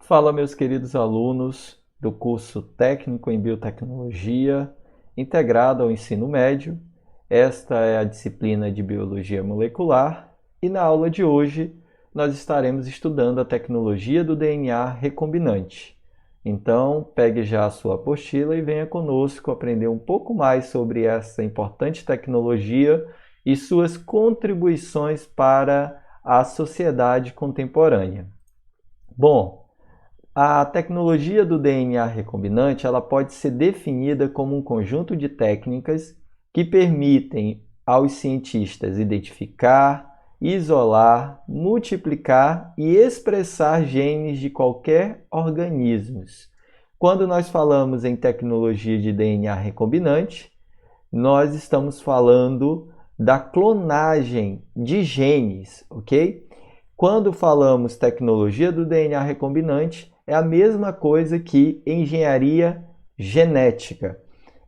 Fala, meus queridos alunos do curso técnico em biotecnologia, integrado ao ensino médio. Esta é a disciplina de biologia molecular e na aula de hoje nós estaremos estudando a tecnologia do DNA recombinante. Então, pegue já a sua apostila e venha conosco aprender um pouco mais sobre essa importante tecnologia e suas contribuições para a sociedade contemporânea. Bom, a tecnologia do DNA recombinante ela pode ser definida como um conjunto de técnicas que permitem aos cientistas identificar, isolar, multiplicar e expressar genes de qualquer organismo. Quando nós falamos em tecnologia de DNA recombinante, nós estamos falando da clonagem de genes, ok? Quando falamos tecnologia do DNA recombinante, é a mesma coisa que engenharia genética.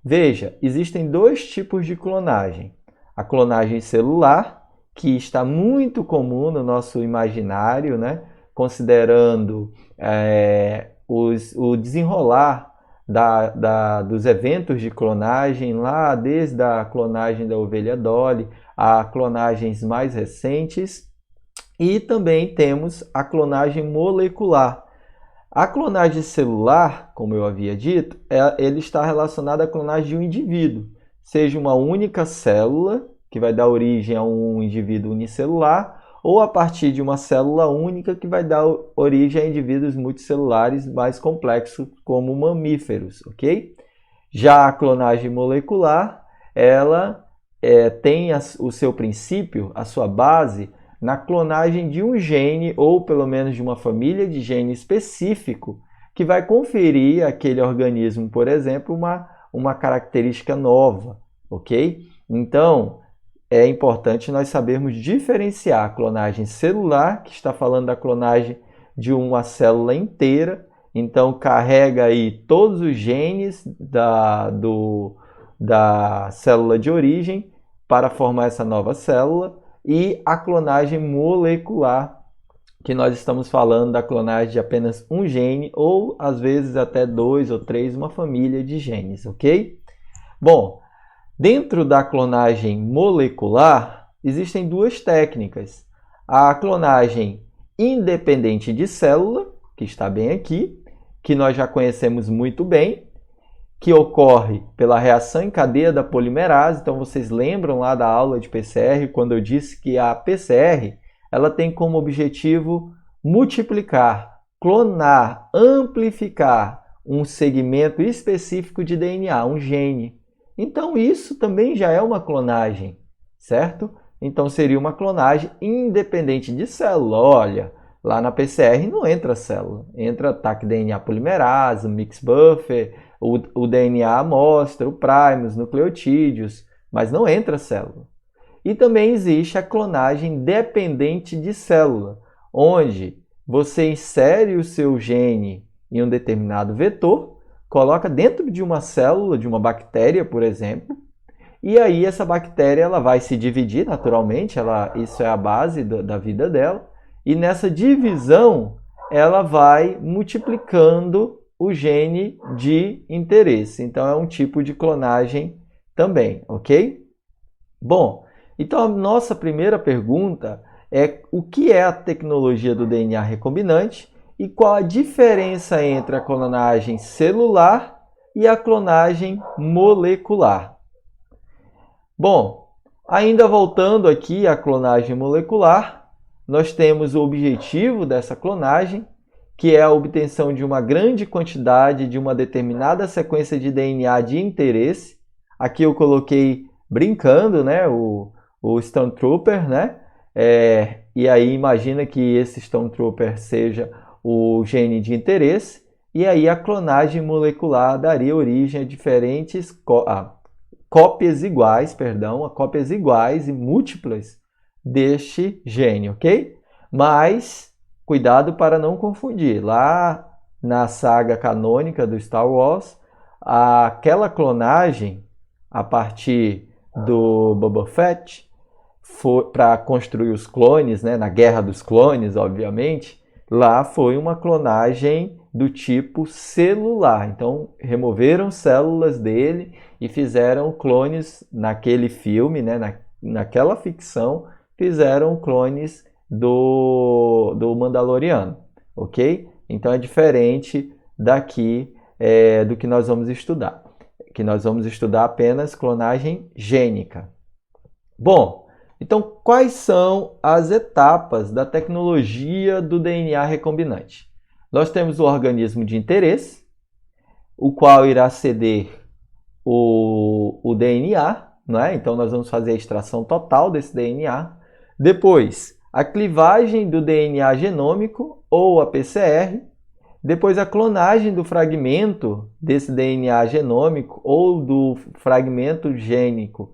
Veja, existem dois tipos de clonagem. A clonagem celular, que está muito comum no nosso imaginário, né? Considerando o desenrolar dos eventos de clonagem, lá desde a clonagem da ovelha Dolly a clonagens mais recentes. E também temos a clonagem molecular. A clonagem celular, como eu havia dito, ele está relacionado à clonagem de um indivíduo, seja uma única célula, que vai dar origem a um indivíduo unicelular, ou a partir de uma célula única, que vai dar origem a indivíduos multicelulares mais complexos, como mamíferos, ok? Já a clonagem molecular, ela tem o seu princípio, a sua base, na clonagem de um gene, ou pelo menos de uma família de genes específico, que vai conferir àquele organismo, por exemplo, uma característica nova, ok? Então, é importante nós sabermos diferenciar a clonagem celular, que está falando da clonagem de uma célula inteira, então carrega aí todos os genes da célula de origem para formar essa nova célula, e a clonagem molecular, que nós estamos falando da clonagem de apenas um gene, ou às vezes até 2 ou 3, uma família de genes, ok? Bom, dentro da clonagem molecular, existem duas técnicas. A clonagem independente de célula, que está bem aqui, que nós já conhecemos muito bem, que ocorre pela reação em cadeia da polimerase. Então, vocês lembram lá da aula de PCR, quando eu disse que a PCR ela tem como objetivo multiplicar, clonar, amplificar um segmento específico de DNA, um gene. Então, isso também já é uma clonagem, certo? Então, seria uma clonagem independente de célula. Olha, lá na PCR não entra célula, entra taq-DNA polimerase, mix buffer, o DNA amostra, o primer, os nucleotídeos, mas não entra célula. E também existe a clonagem dependente de célula, onde você insere o seu gene em um determinado vetor, coloca dentro de uma célula, de uma bactéria, por exemplo, e aí essa bactéria ela vai se dividir naturalmente, isso é a base da vida dela, e nessa divisão ela vai multiplicando o gene de interesse. Então, é um tipo de clonagem também, ok? Bom, então a nossa primeira pergunta é o que é a tecnologia do DNA recombinante e qual a diferença entre a clonagem celular e a clonagem molecular. Bom, ainda voltando aqui à clonagem molecular, nós temos o objetivo dessa clonagem, que é a obtenção de uma grande quantidade de uma determinada sequência de DNA de interesse. Aqui eu coloquei brincando, né, o Stone Trooper, né? E aí imagina que esse Stone Trooper seja o gene de interesse, e aí a clonagem molecular daria origem a diferentes cópias iguais e múltiplas deste gene, ok? Mas cuidado para não confundir. Lá na saga canônica do Star Wars, aquela clonagem a partir do Boba Fett para construir os clones, né, na Guerra dos Clones, obviamente, Lá foi uma clonagem do tipo celular. Então, removeram células dele e fizeram clones naquele filme, né? Naquela ficção, fizeram clones do Mandaloriano, ok? Então, é diferente daqui do que nós vamos estudar. Que nós vamos estudar apenas clonagem gênica. Bom, então quais são as etapas da tecnologia do DNA recombinante? Nós temos o organismo de interesse, o qual irá ceder o DNA, não é? Então nós vamos fazer a extração total desse DNA. Depois, a clivagem do DNA genômico ou a PCR. Depois, a clonagem do fragmento desse DNA genômico ou do fragmento gênico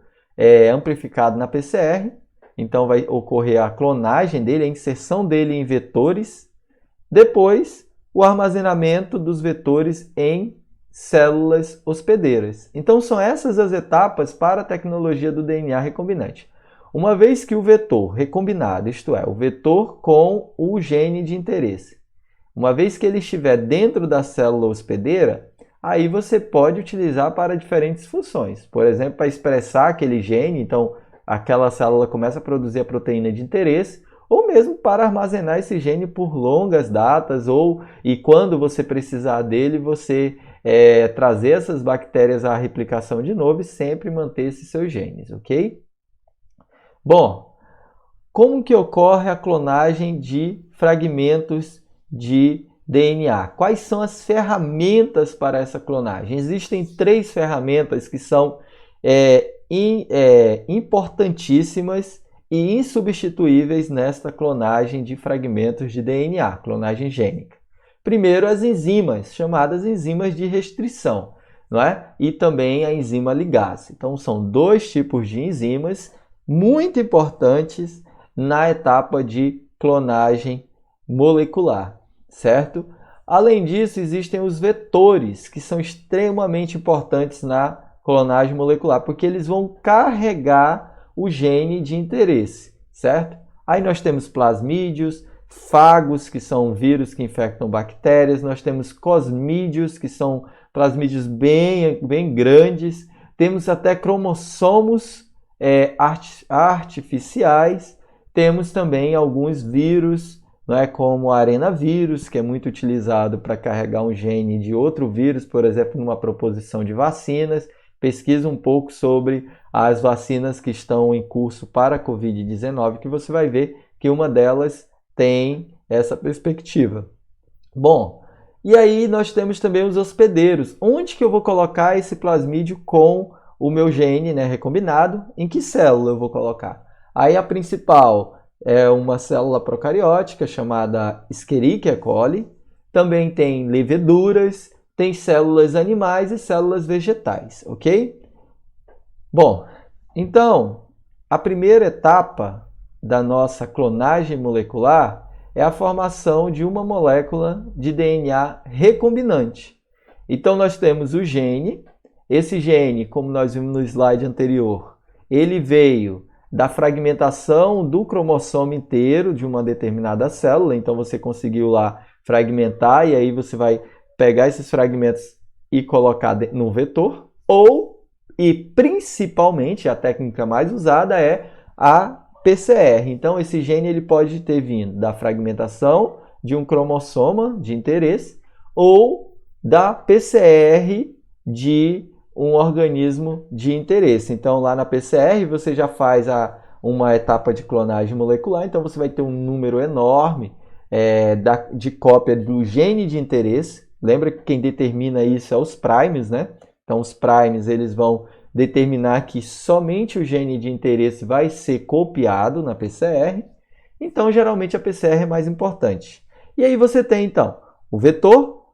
amplificado na PCR. Então, vai ocorrer a clonagem dele, a inserção dele em vetores. Depois, o armazenamento dos vetores em células hospedeiras. Então, são essas as etapas para a tecnologia do DNA recombinante. Uma vez que o vetor recombinado, isto é, o vetor com o gene de interesse, uma vez que ele estiver dentro da célula hospedeira, aí você pode utilizar para diferentes funções. Por exemplo, para expressar aquele gene, então aquela célula começa a produzir a proteína de interesse, ou mesmo para armazenar esse gene por longas datas, e quando você precisar dele, você trazer essas bactérias à replicação de novo e sempre manter esses seus genes, ok? Bom, como que ocorre a clonagem de fragmentos de DNA? Quais são as ferramentas para essa clonagem? Existem 3 ferramentas que são importantíssimas e insubstituíveis nesta clonagem de fragmentos de DNA, clonagem gênica. Primeiro, as enzimas, chamadas enzimas de restrição, não é? E também a enzima ligase. Então, são 2 tipos de enzimas muito importantes na etapa de clonagem molecular, certo? Além disso, existem os vetores, que são extremamente importantes na clonagem molecular, porque eles vão carregar o gene de interesse, certo? Aí nós temos plasmídios, fagos, que são vírus que infectam bactérias, nós temos cosmídeos, que são plasmídios bem grandes, temos até cromossomos artificiais, temos também alguns vírus, não é, como o arenavírus, que é muito utilizado para carregar um gene de outro vírus, por exemplo, numa proposição de vacinas. Pesquisa um pouco sobre as vacinas que estão em curso para a Covid-19, que você vai ver que uma delas tem essa perspectiva. Bom, e aí nós temos também os hospedeiros. Onde que eu vou colocar esse plasmídio com o meu gene, né, recombinado? Em que célula eu vou colocar? Aí a principal é uma célula procariótica chamada Escherichia coli. Também tem leveduras, tem células animais e células vegetais, ok? Bom, então, a primeira etapa da nossa clonagem molecular é a formação de uma molécula de DNA recombinante. Então, nós temos o gene. Esse gene, como nós vimos no slide anterior, ele veio da fragmentação do cromossomo inteiro de uma determinada célula. Então, você conseguiu lá fragmentar e aí você vai pegar esses fragmentos e colocar no vetor. E principalmente, a técnica mais usada é a PCR. Então, esse gene ele pode ter vindo da fragmentação de um cromossoma de interesse ou da PCR de um organismo de interesse. Então, lá na PCR, você já faz uma etapa de clonagem molecular. Então, você vai ter um número enorme de cópia do gene de interesse. Lembra que quem determina isso é os primers, né? Então, os primers eles vão determinar que somente o gene de interesse vai ser copiado na PCR. Então, geralmente, a PCR é mais importante. E aí você tem, então, o vetor,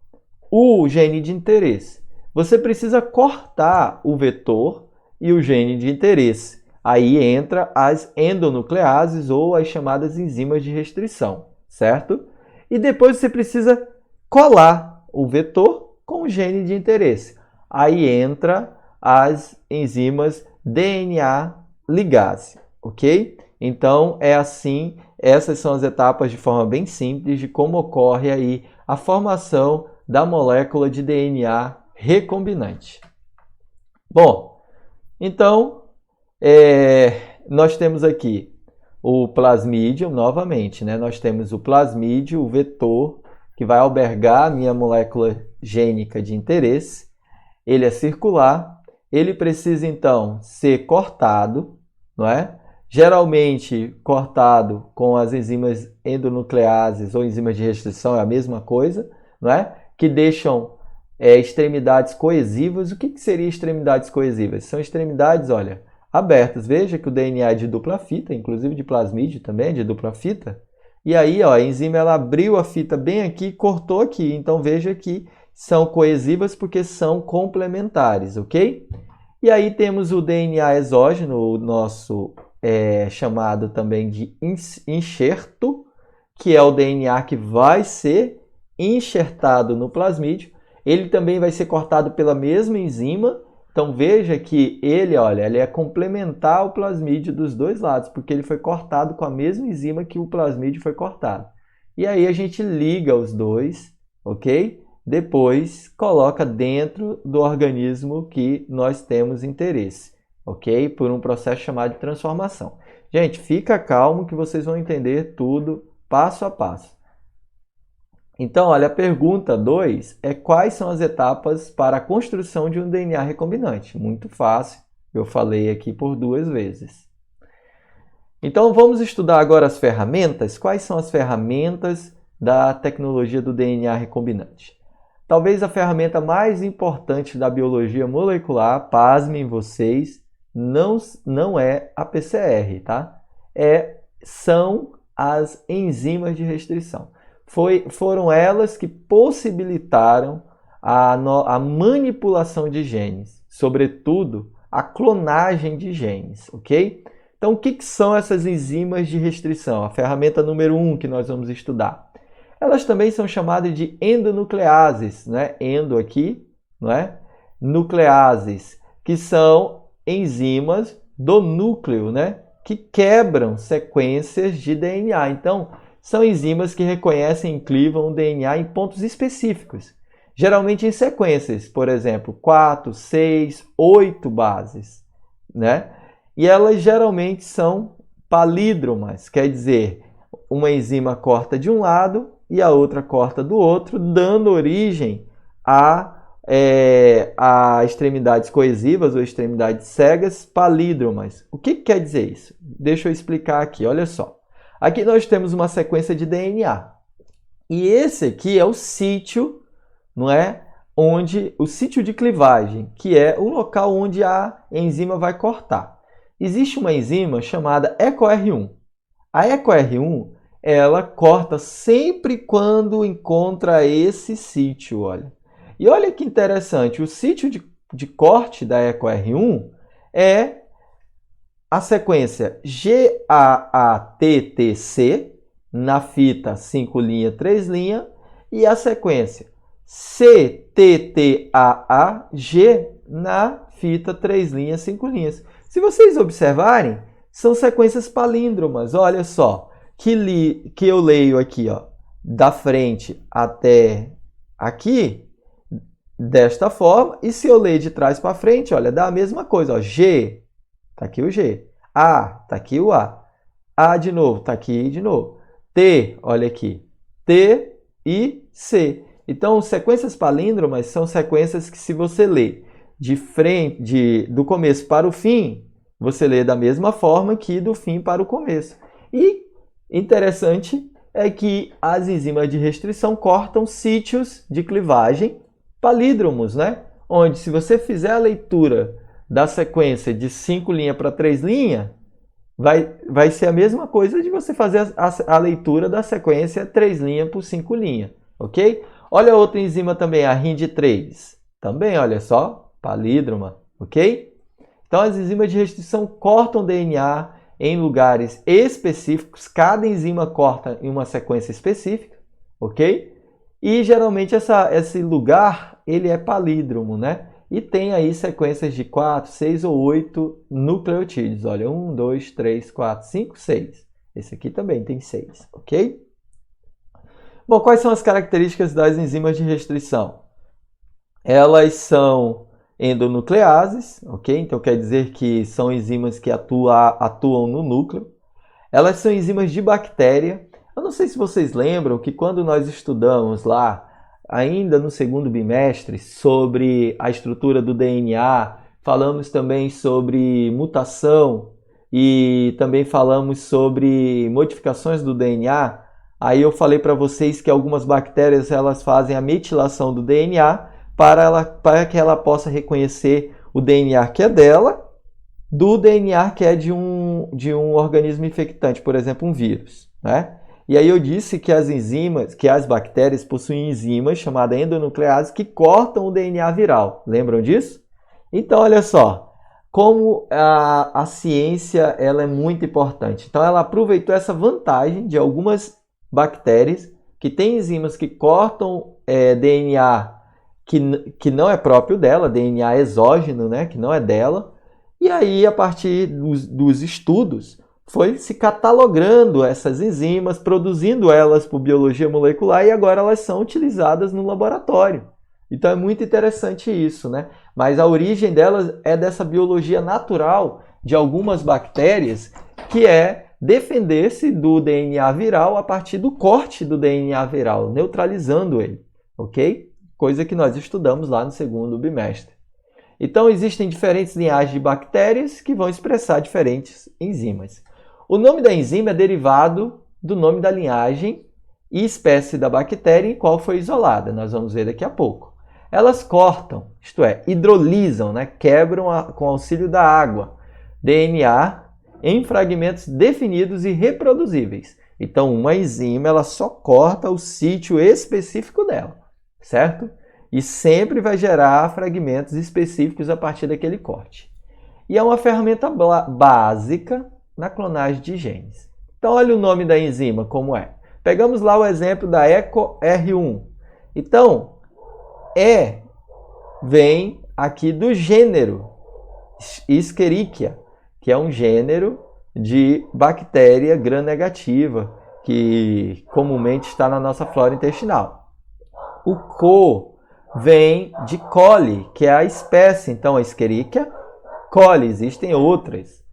o gene de interesse. Você precisa cortar o vetor e o gene de interesse. Aí entra as endonucleases ou as chamadas enzimas de restrição, certo? E depois você precisa colar o vetor com o gene de interesse. Aí entra as enzimas DNA ligase, ok? Então, é assim essas são as etapas de forma bem simples de como ocorre aí a formação da molécula de DNA recombinante. Bom, então nós temos aqui o plasmídio novamente, né? Nós temos o plasmídio, o vetor, que vai albergar a minha molécula gênica de interesse. Ele é circular, ele precisa então ser cortado, não é? Geralmente cortado com as enzimas endonucleases ou enzimas de restrição, é a mesma coisa, não é? Que deixam extremidades coesivas. O que seria extremidades coesivas? São extremidades, olha, abertas. Veja que o DNA é de dupla fita, inclusive de plasmídio também é de dupla fita. E aí, ó, a enzima ela abriu a fita bem aqui e cortou aqui. Então veja que são coesivas porque são complementares, ok? E aí temos o DNA exógeno, o nosso chamado também de enxerto, que é o DNA que vai ser enxertado no plasmídio. Ele também vai ser cortado pela mesma enzima. Então veja que ele é complementar ao plasmídio dos dois lados, porque ele foi cortado com a mesma enzima que o plasmídio foi cortado. E aí a gente liga os dois, ok? Depois coloca dentro do organismo que nós temos interesse, ok? Por um processo chamado de transformação. Gente, fica calmo que vocês vão entender tudo passo a passo. Então, olha, a pergunta 2 é quais são as etapas para a construção de um DNA recombinante? Muito fácil, eu falei aqui por 2 vezes. Então, vamos estudar agora as ferramentas. Quais são as ferramentas da tecnologia do DNA recombinante? Talvez a ferramenta mais importante da biologia molecular, pasmem vocês, não é a PCR, tá? São as enzimas de restrição. Foram elas que possibilitaram a manipulação de genes, sobretudo a clonagem de genes, ok? Então, o que são essas enzimas de restrição? A ferramenta número 1 que nós vamos estudar. Elas também são chamadas de endonucleases, né? Endo aqui, não é? Nucleases, que são enzimas do núcleo, né? Que quebram sequências de DNA. Então, são enzimas que reconhecem e clivam o DNA em pontos específicos, geralmente em sequências, por exemplo, 4, 6, 8 bases, né? E elas geralmente são palíndromas, quer dizer, uma enzima corta de um lado e a outra corta do outro, dando origem a extremidades coesivas ou extremidades cegas palíndromas. O que quer dizer isso? Deixa eu explicar aqui, olha só. Aqui nós temos uma sequência de DNA. E esse aqui é o sítio, não é? O sítio de clivagem, que é o local onde a enzima vai cortar. Existe uma enzima chamada EcoR1. A EcoR1, ela corta sempre quando encontra esse sítio, olha. E olha que interessante, o sítio de corte da EcoR1 é a sequência GAATTC na fita 5 linha, 3 linha e a sequência CTTAAG na fita 3 linhas, 5 linhas. Se vocês observarem, são sequências palíndromas. Olha só, que eu leio aqui, ó, da frente até aqui, desta forma, e se eu ler de trás para frente, olha, dá a mesma coisa, ó, G, tá aqui o G, A, tá aqui o A de novo, tá aqui de novo, T, olha aqui, T e C. Então, sequências palíndromas são sequências que, se você ler de frente, do começo para o fim, você lê da mesma forma que do fim para o começo. E interessante é que as enzimas de restrição cortam sítios de clivagem palíndromos, né? Onde, se você fizer a leitura da sequência de 5 linhas para 3 linhas, vai ser a mesma coisa de você fazer a leitura da sequência 3 linhas por 5 linhas, ok? Olha outra enzima também, a RIND3. Também, olha só, palíndroma, ok? Então, as enzimas de restrição cortam DNA em lugares específicos. Cada enzima corta em uma sequência específica, ok? E, geralmente, esse lugar, ele é palíndromo, né? E tem aí sequências de 4, 6 ou 8 nucleotídeos. Olha, 1, 2, 3, 4, 5, 6. Esse aqui também tem 6, ok? Bom, quais são as características das enzimas de restrição? Elas são endonucleases, ok? Então quer dizer que são enzimas que atuam no núcleo. Elas são enzimas de bactéria. Eu não sei se vocês lembram que quando nós estudamos lá, ainda no segundo bimestre, sobre a estrutura do DNA, falamos também sobre mutação e também falamos sobre modificações do DNA. Aí eu falei para vocês que algumas bactérias elas fazem a metilação do DNA para que ela possa reconhecer o DNA que é dela do DNA que é de um organismo infectante, por exemplo, um vírus, né? E aí eu disse que as bactérias possuem enzimas chamadas endonucleases que cortam o DNA viral. Lembram disso? Então, olha só, como a ciência ela é muito importante. Então, ela aproveitou essa vantagem de algumas bactérias que têm enzimas que cortam DNA que não é próprio dela, DNA exógeno, né, que não é dela. E aí, a partir dos estudos, foi se catalogando essas enzimas, produzindo elas por biologia molecular e agora elas são utilizadas no laboratório. Então é muito interessante isso, né? Mas a origem delas é dessa biologia natural de algumas bactérias, que é defender-se do DNA viral a partir do corte do DNA viral, neutralizando ele, ok? Coisa que nós estudamos lá no segundo bimestre. Então existem diferentes linhagens de bactérias que vão expressar diferentes enzimas. O nome da enzima é derivado do nome da linhagem e espécie da bactéria em qual foi isolada. Nós vamos ver daqui a pouco. Elas cortam, isto é, hidrolisam, né? Quebram com auxílio da água, DNA em fragmentos definidos e reproduzíveis. Então, uma enzima ela só corta o sítio específico dela, certo? E sempre vai gerar fragmentos específicos a partir daquele corte. E é uma ferramenta básica na clonagem de genes. Então, olha o nome da enzima, como é. Pegamos lá o exemplo da EcoR1. Então, E vem aqui do gênero Escherichia, que é um gênero de bactéria gram-negativa, que comumente está na nossa flora intestinal. O Co vem de coli, que é a espécie, então a Escherichia coli, existem outras.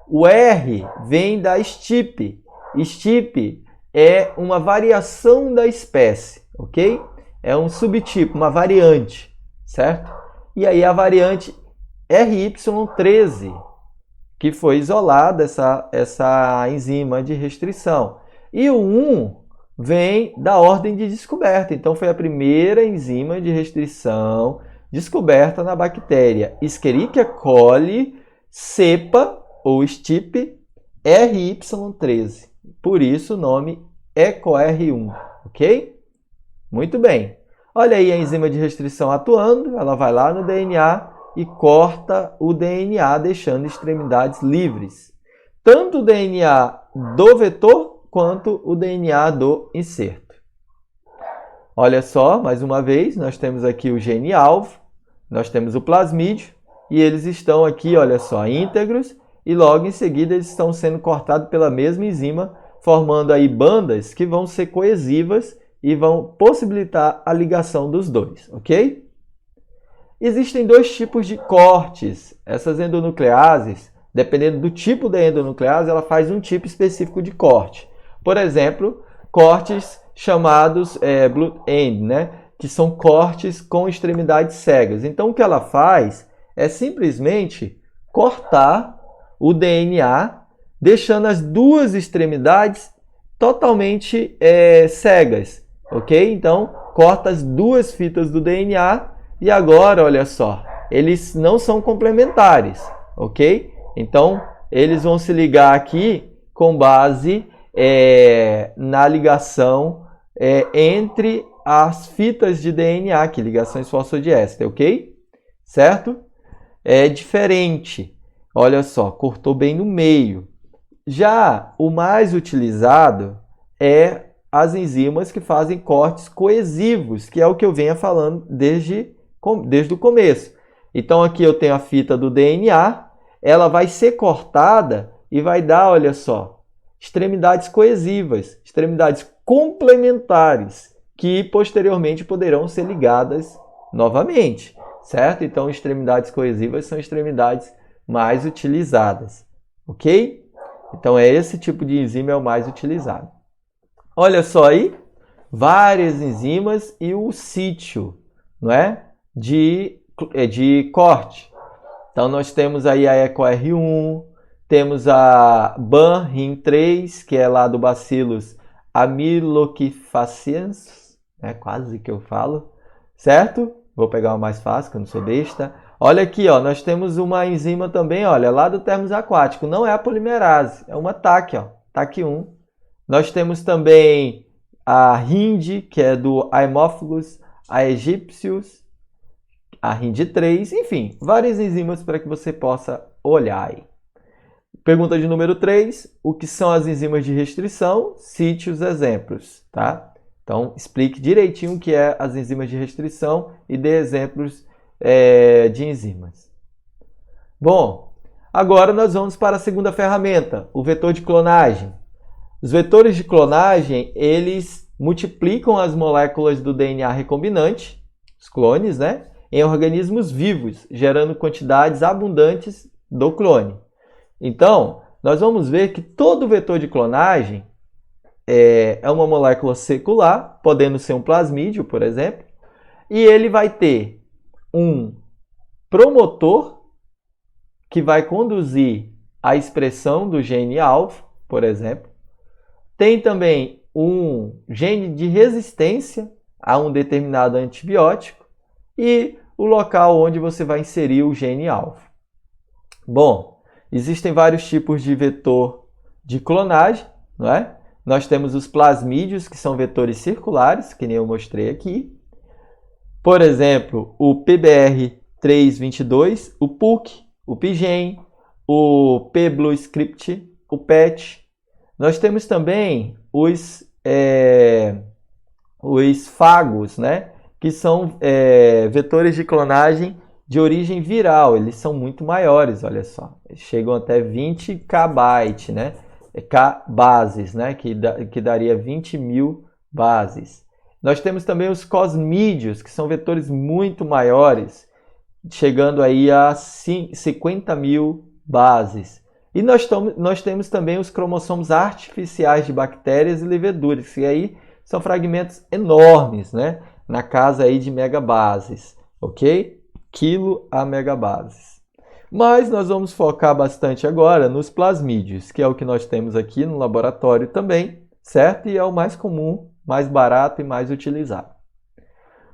O R vem da estipe. Estipe é uma variação da espécie, ok? É um subtipo, uma variante, certo? E aí a variante RY13, que foi isolada essa enzima de restrição. E o 1 vem da ordem de descoberta. Então foi a primeira enzima de restrição descoberta na bactéria Escherichia coli, cepa ou estipe RY13. Por isso o nome EcoR1, ok? Muito bem. Olha aí a enzima de restrição atuando, ela vai lá no DNA e corta o DNA, deixando extremidades livres. Tanto o DNA do vetor quanto o DNA do inserto. Olha só, mais uma vez, nós temos aqui o gene alvo, nós temos o plasmídio, e eles estão aqui, olha só, íntegros, e logo em seguida eles estão sendo cortados pela mesma enzima, formando aí bandas que vão ser coesivas e vão possibilitar a ligação dos dois, ok? Existem dois tipos de cortes. Essas endonucleases, dependendo do tipo da endonuclease, ela faz um tipo específico de corte. Por exemplo, cortes chamados blood end, né? Que são cortes com extremidades cegas. Então, o que ela faz é simplesmente cortar o DNA, deixando as duas extremidades totalmente cegas, ok? Então, corta as duas fitas do DNA e agora, olha só, eles não são complementares, ok? Então, eles vão se ligar aqui com base na ligação entre as fitas de DNA, que ligações fosfodiéster, ok? Certo? É diferente. Olha só, cortou bem no meio. Já o mais utilizado é as enzimas que fazem cortes coesivos, que é o que eu venho falando desde o começo. Então aqui eu tenho a fita do DNA, ela vai ser cortada e vai dar, olha só, extremidades coesivas, extremidades complementares, que posteriormente poderão ser ligadas novamente, certo? Então, extremidades coesivas são extremidades mais utilizadas, ok? Então, esse tipo de enzima é o mais utilizado. Olha só aí, várias enzimas e o sítio, não é? De corte. Então, nós temos aí a EcoR1, temos a BAN-RIN3, que é lá do Bacillus amyloquifaciens, quase que eu falo, certo? Vou pegar uma mais fácil, que eu não sou besta. Olha aqui, ó, nós temos uma enzima também, olha, lá do termos aquático, não é a polimerase, é uma TAC, ó, TAC1. Nós temos também a RIND, que é do Haemophilus aegyptius, a RIND3, enfim, várias enzimas para que você possa olhar aí. Pergunta de número 3, o que são as enzimas de restrição? Cite os exemplos, tá? Então, explique direitinho o que é as enzimas de restrição e dê exemplos de enzimas. Bom, agora nós vamos para a segunda ferramenta, o vetor de clonagem. Os vetores de clonagem, eles multiplicam as moléculas do DNA recombinante, os clones, né, em organismos vivos, gerando quantidades abundantes do clone. Então, nós vamos ver que todo vetor de clonagem é uma molécula secular, podendo ser um plasmídio, por exemplo, e ele vai ter um promotor que vai conduzir a expressão do gene alvo, por exemplo. Tem também um gene de resistência a um determinado antibiótico e o local onde você vai inserir o gene alvo. Bom, existem vários tipos de vetor de clonagem, não é? Nós temos os plasmídios, que são vetores circulares, que nem eu mostrei aqui. Por exemplo, o PBR322, o PUC, o PIGEN, o PBlueScript, o PET. Nós temos também os fagos, né? Que são vetores de clonagem de origem viral. Eles são muito maiores, olha só. Eles chegam até 20 kbyte, né? Bases, né? Que daria 20 mil bases. Nós temos também os cosmídeos, que são vetores muito maiores, chegando aí a 50 mil bases. E nós temos também os cromossomos artificiais de bactérias e leveduras, que aí são fragmentos enormes, né? Na casa aí de megabases, ok? Quilo a megabases. Mas nós vamos focar bastante agora nos plasmídios, que é o que nós temos aqui no laboratório também, certo? E é o mais comum, mais barato e mais utilizado.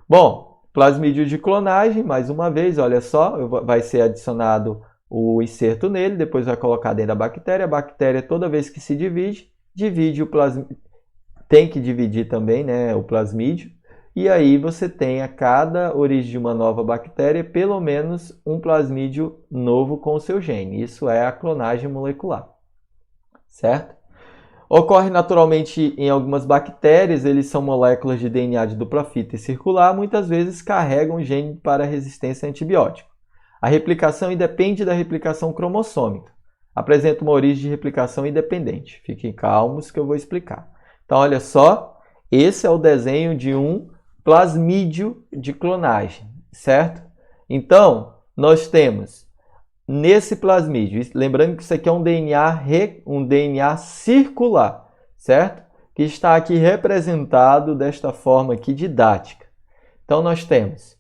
Bom, plasmídio de clonagem, mais uma vez, olha só, vai ser adicionado o inserto nele, depois vai colocar dentro da bactéria. A bactéria, toda vez que se divide o plasmídio, tem que dividir também, né, o plasmídio. E aí você tem a cada origem de uma nova bactéria, pelo menos um plasmídio novo com o seu gene. Isso é a clonagem molecular, certo? Ocorre naturalmente em algumas bactérias, eles são moléculas de DNA de dupla fita e circular, muitas vezes carregam gene para resistência a antibiótico. A replicação independe da replicação cromossômica. Apresenta uma origem de replicação independente. Fiquem calmos que eu vou explicar. Então, olha só, esse é o desenho de um plasmídio de clonagem, certo? Então, nós temos nesse plasmídio, lembrando que isso aqui é um DNA circular, certo? Que está aqui representado desta forma aqui didática. Então, nós temos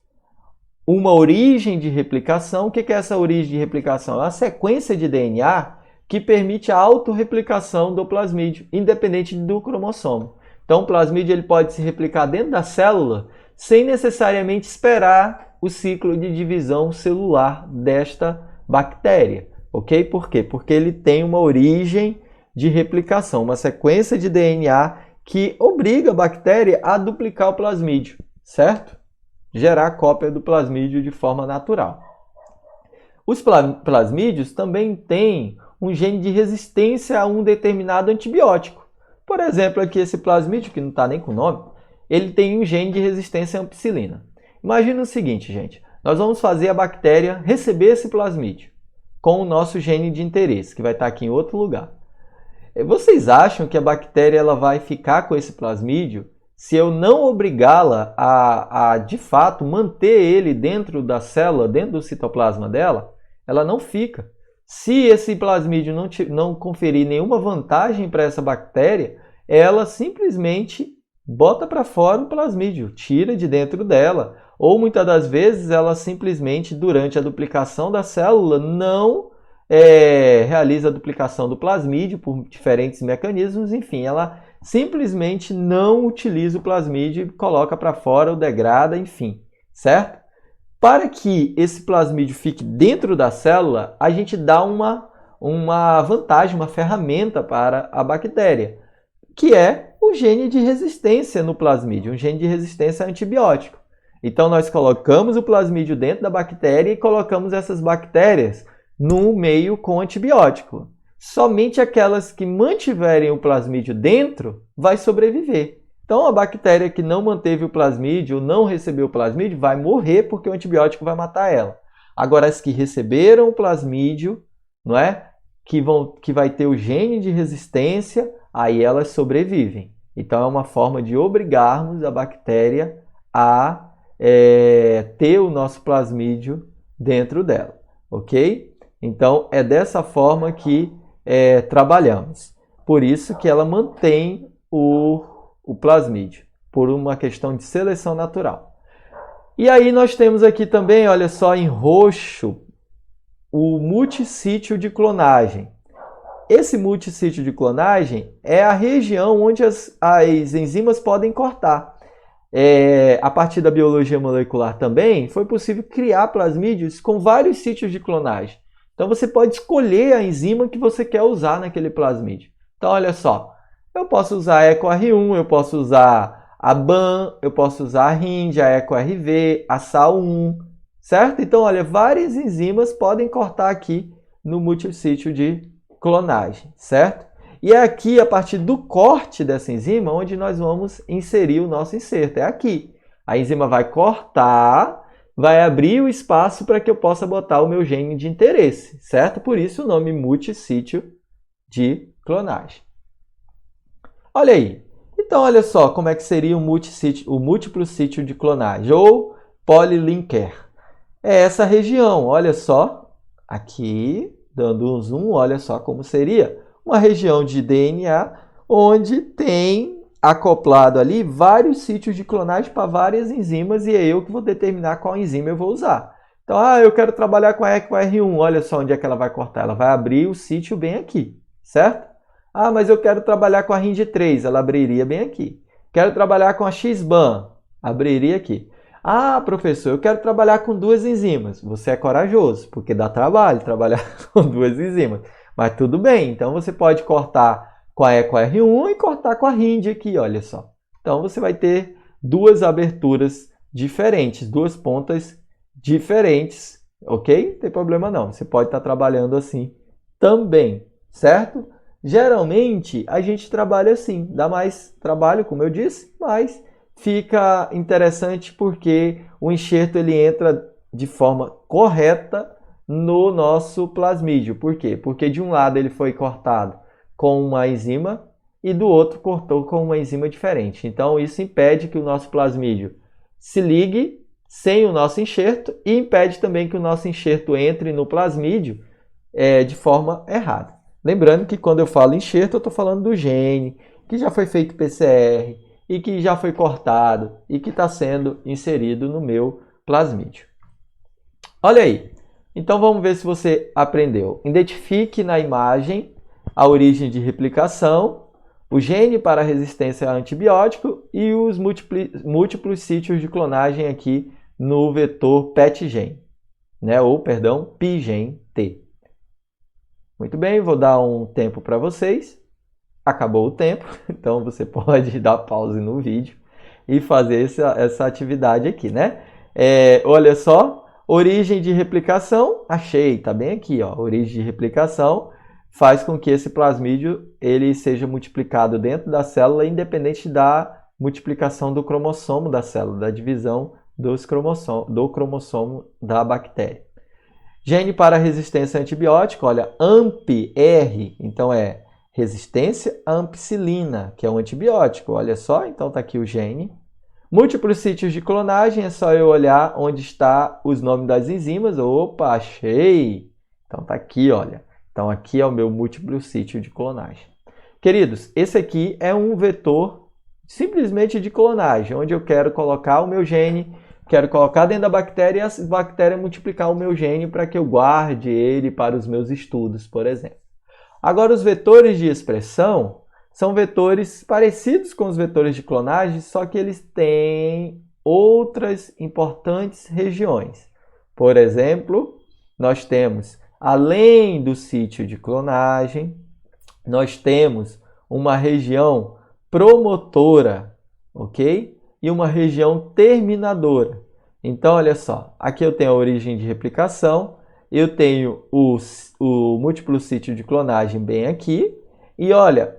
uma origem de replicação. O que é essa origem de replicação? É uma sequência de DNA que permite a autorreplicação do plasmídio, independente do cromossomo. Então, o plasmídio ele pode se replicar dentro da célula sem necessariamente esperar o ciclo de divisão celular desta bactéria, ok? Por quê? Porque ele tem uma origem de replicação, uma sequência de DNA que obriga a bactéria a duplicar o plasmídio, certo? Gerar cópia do plasmídio de forma natural. Os plasmídios também têm um gene de resistência a um determinado antibiótico. Por exemplo, aqui esse plasmídio, que não está nem com nome, ele tem um gene de resistência à ampicilina. Imagina o seguinte, gente. Nós vamos fazer a bactéria receber esse plasmídio com o nosso gene de interesse, que vai estar aqui em outro lugar. Vocês acham que a bactéria ela vai ficar com esse plasmídio se eu não obrigá-la a, de fato, manter ele dentro da célula, dentro do citoplasma dela? Ela não fica. Se esse plasmídio não conferir nenhuma vantagem para essa bactéria, ela simplesmente bota para fora o plasmídio, tira de dentro dela. Ou muitas das vezes ela simplesmente, durante a duplicação da célula, não realiza a duplicação do plasmídio por diferentes mecanismos, enfim, ela simplesmente não utiliza o plasmídio e coloca para fora, o degrada, enfim, certo? Para que esse plasmídio fique dentro da célula, a gente dá uma vantagem, uma ferramenta para a bactéria, que é o gene de resistência no plasmídio, um gene de resistência a antibiótico. Então, nós colocamos o plasmídio dentro da bactéria e colocamos essas bactérias no meio com antibiótico. Somente aquelas que mantiverem o plasmídio dentro vai sobreviver. Então, a bactéria que não manteve o plasmídio, não recebeu o plasmídio, vai morrer porque o antibiótico vai matar ela. Agora, as que receberam o plasmídio, não é? Que vai ter o gene de resistência, aí elas sobrevivem. Então, é uma forma de obrigarmos a bactéria a ter o nosso plasmídio dentro dela, ok? Então, é dessa forma que trabalhamos. Por isso que ela mantém o plasmídio, por uma questão de seleção natural. E aí nós temos aqui também, olha só, em roxo, o multissítio de clonagem. Esse multissítio de clonagem é a região onde as enzimas podem cortar. A partir da biologia molecular também, foi possível criar plasmídios com vários sítios de clonagem. Então, você pode escolher a enzima que você quer usar naquele plasmídio. Então, olha só, eu posso usar a EcoR1, eu posso usar a BAM, eu posso usar a RIND, a EcoRV, a SAL1, certo? Então, olha, várias enzimas podem cortar aqui no multissítio de clonagem, certo? E é aqui, a partir do corte dessa enzima, onde nós vamos inserir o nosso inserto. É aqui. A enzima vai cortar, vai abrir o espaço para que eu possa botar o meu gene de interesse, certo? Por isso o nome multissítio de clonagem. Olha aí. Então, olha só como é que seria o múltiplo sítio de clonagem, ou polylinker. É essa região, olha só, aqui, dando um zoom, olha só como seria uma região de DNA onde tem acoplado ali vários sítios de clonagem para várias enzimas e é eu que vou determinar qual enzima eu vou usar. Então, eu quero trabalhar com a EcoR1, olha só onde é que ela vai cortar. Ela vai abrir o sítio bem aqui, certo? Mas eu quero trabalhar com a RIND3, ela abriria bem aqui. Quero trabalhar com a XBAM, abriria aqui. Professor, eu quero trabalhar com duas enzimas. Você é corajoso, porque dá trabalho trabalhar com duas enzimas. Mas tudo bem, então você pode cortar com a EcoR1 e cortar com a RIND aqui, olha só. Então você vai ter duas aberturas diferentes, duas pontas diferentes, ok? Não tem problema não, você pode estar trabalhando assim também, certo? Geralmente a gente trabalha assim, dá mais trabalho, como eu disse, mas fica interessante porque o enxerto ele entra de forma correta no nosso plasmídio. Por quê? Porque de um lado ele foi cortado com uma enzima e do outro cortou com uma enzima diferente. Então isso impede que o nosso plasmídio se ligue sem o nosso enxerto e impede também que o nosso enxerto entre no plasmídio de forma errada. Lembrando que quando eu falo enxerto, eu estou falando do gene que já foi feito PCR e que já foi cortado e que está sendo inserido no meu plasmídio. Olha aí. Então, vamos ver se você aprendeu. Identifique na imagem a origem de replicação, o gene para resistência a antibiótico e os múltiplos sítios de clonagem aqui no vetor PET-GEN, né? PIGEN-T. Muito bem, vou dar um tempo para vocês. Acabou o tempo, então você pode dar pause no vídeo e fazer essa atividade aqui, né? Olha só. Origem de replicação, achei, tá bem aqui, ó. Origem de replicação faz com que esse plasmídio ele seja multiplicado dentro da célula, independente da multiplicação do cromossomo da célula, da divisão do cromossomo da bactéria. Gene para resistência a antibiótico, olha, AMP-R, então é resistência à ampicilina, que é um antibiótico. Olha só, então está aqui o gene. Múltiplos sítios de clonagem, é só eu olhar onde está os nomes das enzimas. Opa, achei! Então está aqui, olha. Então aqui é o meu múltiplo sítio de clonagem. Queridos, esse aqui é um vetor simplesmente de clonagem, onde eu quero colocar o meu gene, quero colocar dentro da bactéria e a bactéria multiplicar o meu gene para que eu guarde ele para os meus estudos, por exemplo. Agora, os vetores de expressão são vetores parecidos com os vetores de clonagem, só que eles têm outras importantes regiões. Por exemplo, nós temos, além do sítio de clonagem, nós temos uma região promotora, ok? E uma região terminadora. Então, olha só, aqui eu tenho a origem de replicação, eu tenho o múltiplo sítio de clonagem bem aqui, e olha,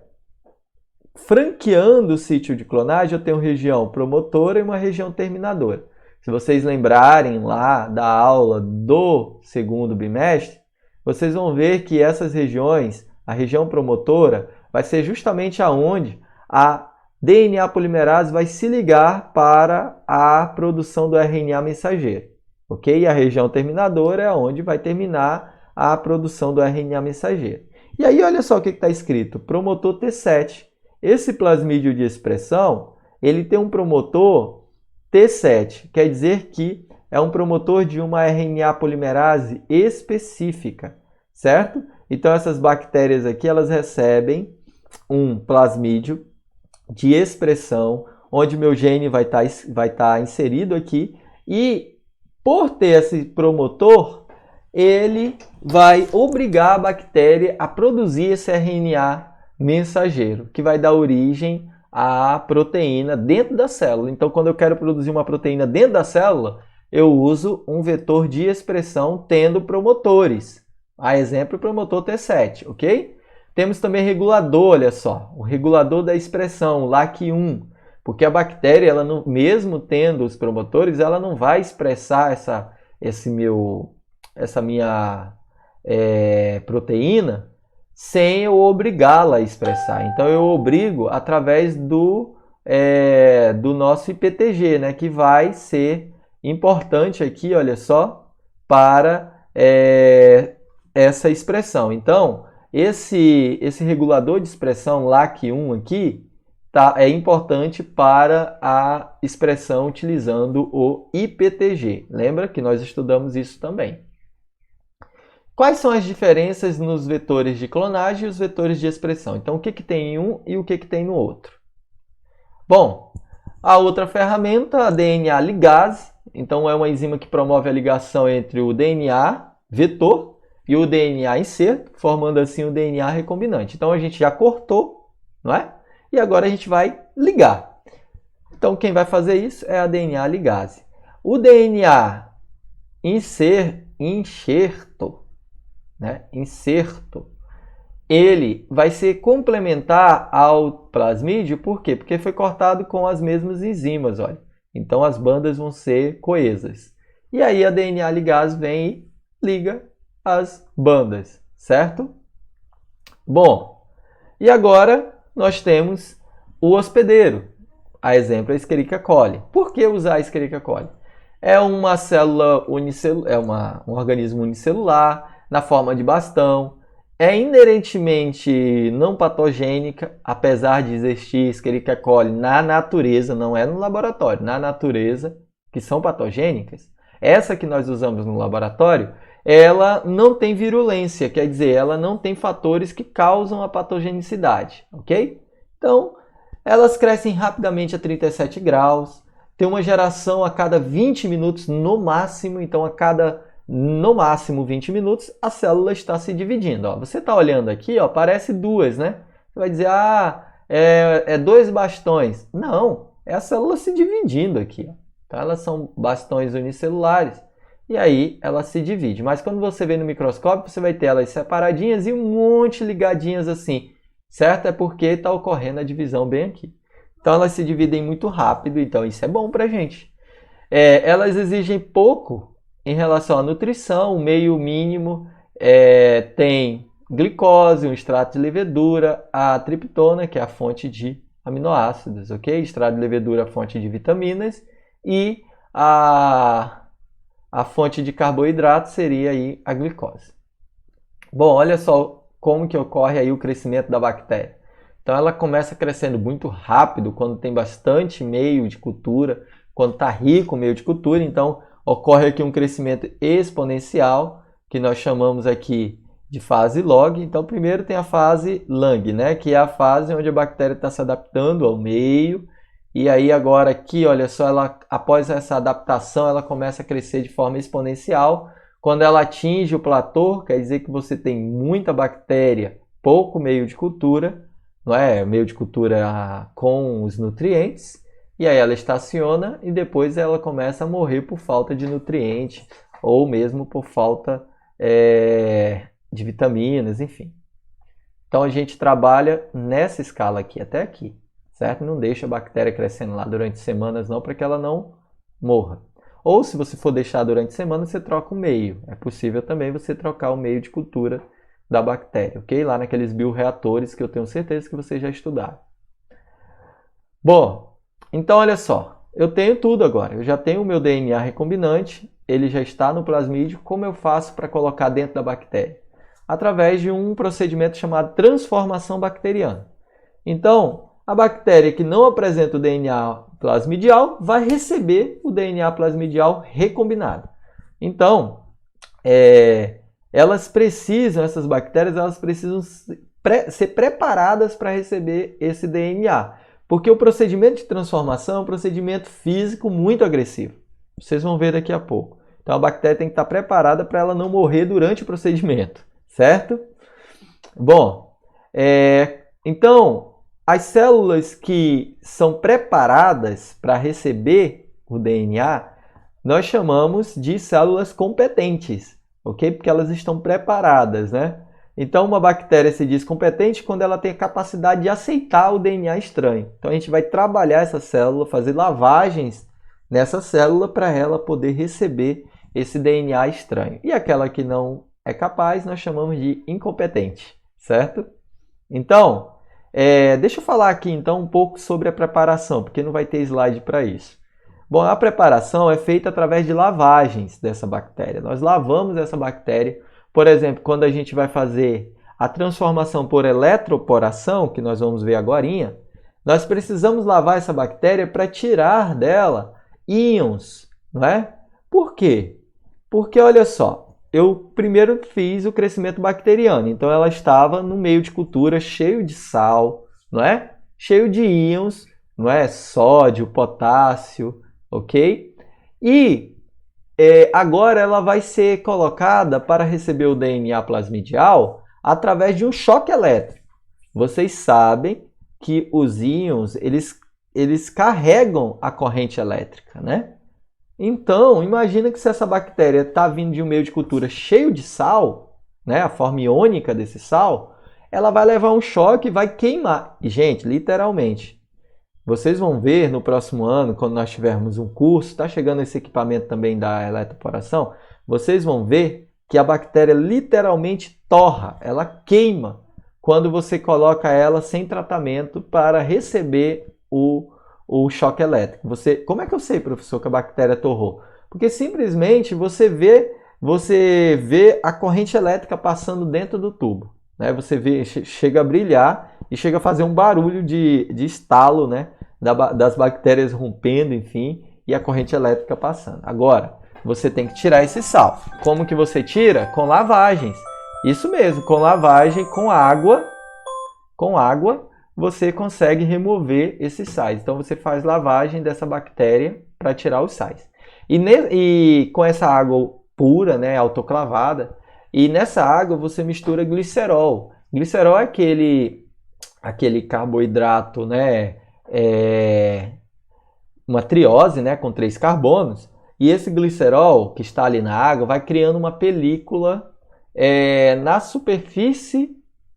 franqueando o sítio de clonagem, eu tenho região promotora e uma região terminadora. Se vocês lembrarem lá da aula do segundo bimestre, vocês vão ver que essas regiões, a região promotora, vai ser justamente aonde a DNA polimerase vai se ligar para a produção do RNA mensageiro. Ok? E a região terminadora é onde vai terminar a produção do RNA mensageiro. E aí, olha só o que está escrito, promotor T7. Esse plasmídio de expressão, ele tem um promotor T7, quer dizer que é um promotor de uma RNA polimerase específica, certo? Então, essas bactérias aqui, elas recebem um plasmídio de expressão, onde meu gene vai estar inserido aqui, e por ter esse promotor, ele vai obrigar a bactéria a produzir esse RNA mensageiro, que vai dar origem à proteína dentro da célula. Então, quando eu quero produzir uma proteína dentro da célula, eu uso um vetor de expressão tendo promotores. A exemplo, o promotor T7, ok? Temos também regulador, olha só, o regulador da expressão, o LAC1, porque a bactéria, ela não, mesmo tendo os promotores, ela não vai expressar essa minha proteína sem eu obrigá-la a expressar. Então, eu obrigo através do nosso IPTG, né, que vai ser importante aqui, olha só, para essa expressão. Então, esse regulador de expressão LAC1 aqui é importante para a expressão utilizando o IPTG. Lembra que nós estudamos isso também. Quais são as diferenças nos vetores de clonagem e os vetores de expressão? Então, o que tem em um e o que tem no outro? Bom, a outra ferramenta, a DNA ligase. Então, é uma enzima que promove a ligação entre o DNA vetor e o DNA inserto, formando assim o DNA recombinante. Então, a gente já cortou, não é? E agora a gente vai ligar. Então, quem vai fazer isso é a DNA ligase. O DNA inserto, ele vai ser complementar ao plasmídio, por quê? Porque foi cortado com as mesmas enzimas, olha. Então, as bandas vão ser coesas. E aí, a DNA ligase vem e liga as bandas, certo? Bom, e agora nós temos o hospedeiro. A exemplo, a Escherichia coli. Por que usar a Escherichia coli? É uma célula unicelular, um organismo unicelular, na forma de bastão, é inerentemente não patogênica, apesar de existir Escherichia coli na natureza, não é no laboratório, na natureza, que são patogênicas. Essa que nós usamos no laboratório, ela não tem virulência, quer dizer, ela não tem fatores que causam a patogenicidade, ok? Então, elas crescem rapidamente a 37 graus, tem uma geração a cada 20 minutos no máximo, então a cada, no máximo, 20 minutos, a célula está se dividindo. Ó, você está olhando aqui, ó, parece duas, né? Você vai dizer, é dois bastões. Não, é a célula se dividindo aqui. Ó. Então, elas são bastões unicelulares. E aí ela se divide. Mas quando você vê no microscópio, você vai ter elas separadinhas e um monte ligadinhas assim. Certo? É porque está ocorrendo a divisão bem aqui. Então elas se dividem muito rápido, então isso é bom para a gente. Elas exigem pouco em relação à nutrição, o meio mínimo tem glicose, um extrato de levedura, a triptona, que é a fonte de aminoácidos, ok? Extrato de levedura, a fonte de vitaminas, e a fonte de carboidrato seria aí a glicose. Bom, olha só como que ocorre aí o crescimento da bactéria. Então ela começa crescendo muito rápido quando tem bastante meio de cultura, quando está rico o meio de cultura, então ocorre aqui um crescimento exponencial, que nós chamamos aqui de fase log. Então primeiro tem a fase lang, né, que é a fase onde a bactéria está se adaptando ao meio, e aí agora aqui, olha só, ela, após essa adaptação, ela começa a crescer de forma exponencial. Quando ela atinge o platô, quer dizer que você tem muita bactéria, pouco meio de cultura, não é? Meio de cultura com os nutrientes, e aí ela estaciona e depois ela começa a morrer por falta de nutrientes ou mesmo por falta de vitaminas, enfim. Então a gente trabalha nessa escala aqui, até aqui, certo? Não deixa a bactéria crescendo lá durante semanas não, para que ela não morra. Ou se você for deixar durante a semana, você troca o meio. É possível também você trocar o meio de cultura da bactéria, ok? Lá naqueles bioreatores que eu tenho certeza que vocês já estudaram. Bom, então olha só, eu tenho tudo agora. Eu já tenho o meu DNA recombinante, ele já está no plasmídio. Como eu faço para colocar dentro da bactéria? Através de um procedimento chamado transformação bacteriana. Então, a bactéria que não apresenta o DNA plasmidial vai receber o DNA plasmidial recombinado. Então, essas bactérias, elas precisam ser preparadas para receber esse DNA. Porque o procedimento de transformação é um procedimento físico muito agressivo. Vocês vão ver daqui a pouco. Então, a bactéria tem que estar preparada para ela não morrer durante o procedimento, certo? Bom, então, as células que são preparadas para receber o DNA, nós chamamos de células competentes, ok? Porque elas estão preparadas, né? Então, uma bactéria se diz competente quando ela tem a capacidade de aceitar o DNA estranho. Então, a gente vai trabalhar essa célula, fazer lavagens nessa célula para ela poder receber esse DNA estranho. E aquela que não é capaz, nós chamamos de incompetente, certo? Então, deixa eu falar aqui então um pouco sobre a preparação, porque não vai ter slide para isso. Bom, a preparação é feita através de lavagens dessa bactéria. Nós lavamos essa bactéria. Por exemplo, quando a gente vai fazer a transformação por eletroporação, que nós vamos ver agorinha, nós precisamos lavar essa bactéria para tirar dela íons, não é? Por quê? Porque, olha só, eu primeiro fiz o crescimento bacteriano, então ela estava no meio de cultura cheio de sal, não é? Cheio de íons, não é? Sódio, potássio, ok? E agora ela vai ser colocada para receber o DNA plasmidial através de um choque elétrico. Vocês sabem que os íons, eles carregam a corrente elétrica, né? Então, imagina que se essa bactéria está vindo de um meio de cultura cheio de sal, né, a forma iônica desse sal, ela vai levar um choque e vai queimar. E, gente, literalmente, vocês vão ver no próximo ano, quando nós tivermos um curso, está chegando esse equipamento também da eletroporação, vocês vão ver que a bactéria literalmente torra, ela queima, quando você coloca ela sem tratamento para receber o choque elétrico. Como é que eu sei, professor, que a bactéria torrou? Porque simplesmente você vê a corrente elétrica passando dentro do tubo, né? Você vê, chega a brilhar e chega a fazer um barulho de estalo, né? Das bactérias rompendo, enfim, e a corrente elétrica passando. Agora, você tem que tirar esse sal. Como que você tira? Com lavagens. Isso mesmo, com lavagem, com água, você consegue remover esses sais. Então, você faz lavagem dessa bactéria para tirar os sais. E com essa água pura, né, autoclavada, e nessa água você mistura glicerol. Glicerol é aquele carboidrato, né, uma triose, né, com 3 carbonos. E esse glicerol que está ali na água vai criando uma película na superfície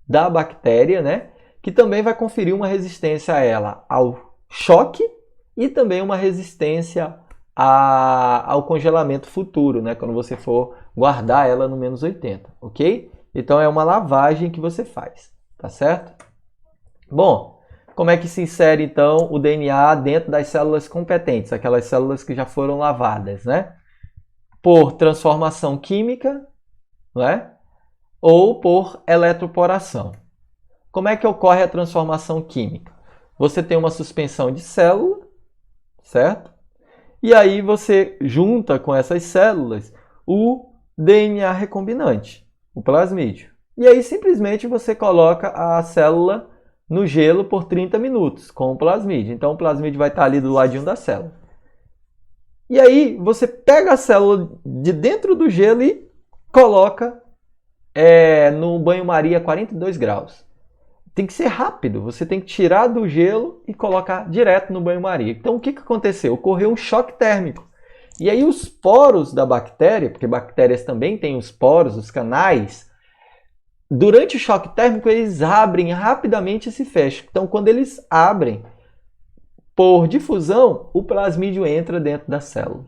da bactéria, né, que também vai conferir uma resistência a ela ao choque e também uma resistência ao congelamento futuro, né, quando você for guardar ela no -80, ok? Então é uma lavagem que você faz, tá certo? Bom, como é que se insere então o DNA dentro das células competentes, aquelas células que já foram lavadas, né? Por transformação química, não é? Ou por eletroporação. Como é que ocorre a transformação química? Você tem uma suspensão de célula, certo? E aí você junta com essas células o DNA recombinante, o plasmídio. E aí simplesmente você coloca a célula no gelo por 30 minutos com o plasmídio. Então o plasmídio vai estar ali do ladinho da célula. E aí você pega a célula de dentro do gelo e coloca no banho-maria a 42 graus. Tem que ser rápido, você tem que tirar do gelo e colocar direto no banho-maria. Então o que aconteceu? Ocorreu um choque térmico. E aí os poros da bactéria, porque bactérias também têm os poros, os canais, durante o choque térmico eles abrem rapidamente e se fecham. Então quando eles abrem, por difusão, o plasmídio entra dentro da célula,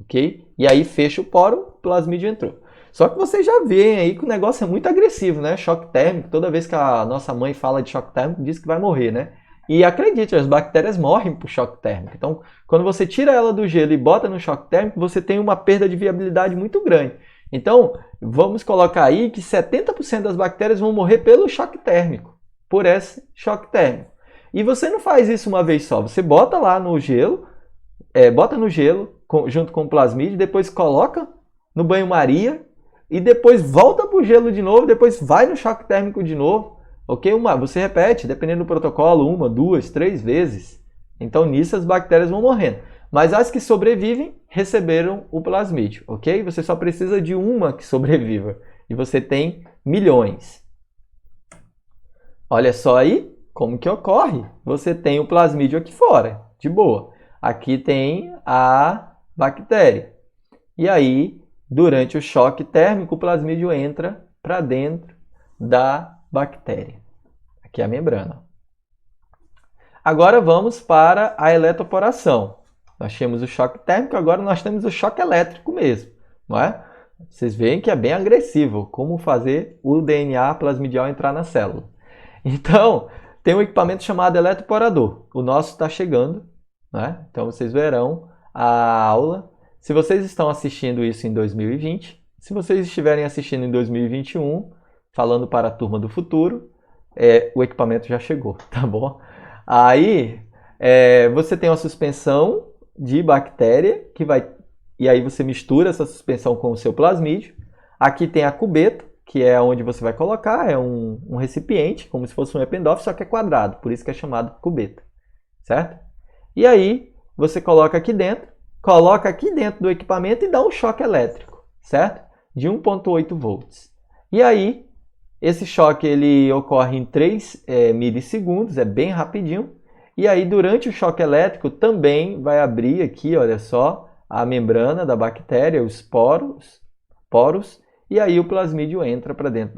ok? E aí fecha o poro, o plasmídio entrou. Só que vocês já veem aí que o negócio é muito agressivo, né? Choque térmico, toda vez que a nossa mãe fala de choque térmico, diz que vai morrer, né? E acredite, as bactérias morrem por choque térmico. Então, quando você tira ela do gelo e bota no choque térmico, você tem uma perda de viabilidade muito grande. Então, vamos colocar aí que 70% das bactérias vão morrer pelo choque térmico, por esse choque térmico. E você não faz isso uma vez só, você bota lá no gelo, junto com o plasmídio, depois coloca no banho-maria e depois volta para o gelo de novo, depois vai no choque térmico de novo, ok? Você repete, dependendo do protocolo, 1, 2, 3 vezes. Então nisso as bactérias vão morrendo. Mas as que sobrevivem receberam o plasmídio, ok? Você só precisa de uma que sobreviva e você tem milhões. Olha só aí. Como que ocorre? Você tem o plasmídio aqui fora, de boa. Aqui tem a bactéria. E aí, durante o choque térmico, o plasmídio entra para dentro da bactéria. Aqui é a membrana. Agora vamos para a eletroporação. Nós tínhamos o choque térmico, agora nós temos o choque elétrico mesmo, não é? Vocês veem que é bem agressivo como fazer o DNA plasmidial entrar na célula. Então, tem um equipamento chamado eletroporador. O nosso está chegando, né? Então vocês verão a aula. Se vocês estão assistindo isso em 2020, se vocês estiverem assistindo em 2021, falando para a turma do futuro, o equipamento já chegou, tá bom? Aí você tem uma suspensão de bactéria e aí você mistura essa suspensão com o seu plasmídio. Aqui tem a cubeta, que é onde você vai colocar, é um recipiente, como se fosse um Eppendorf, só que é quadrado, por isso que é chamado cubeta, certo? E aí, você coloca aqui dentro do equipamento e dá um choque elétrico, certo? De 1,8 volts. E aí, esse choque ele ocorre em 3 milissegundos, é bem rapidinho. E aí, durante o choque elétrico, também vai abrir aqui, olha só, a membrana da bactéria, os poros, e aí o plasmídio entra para dentro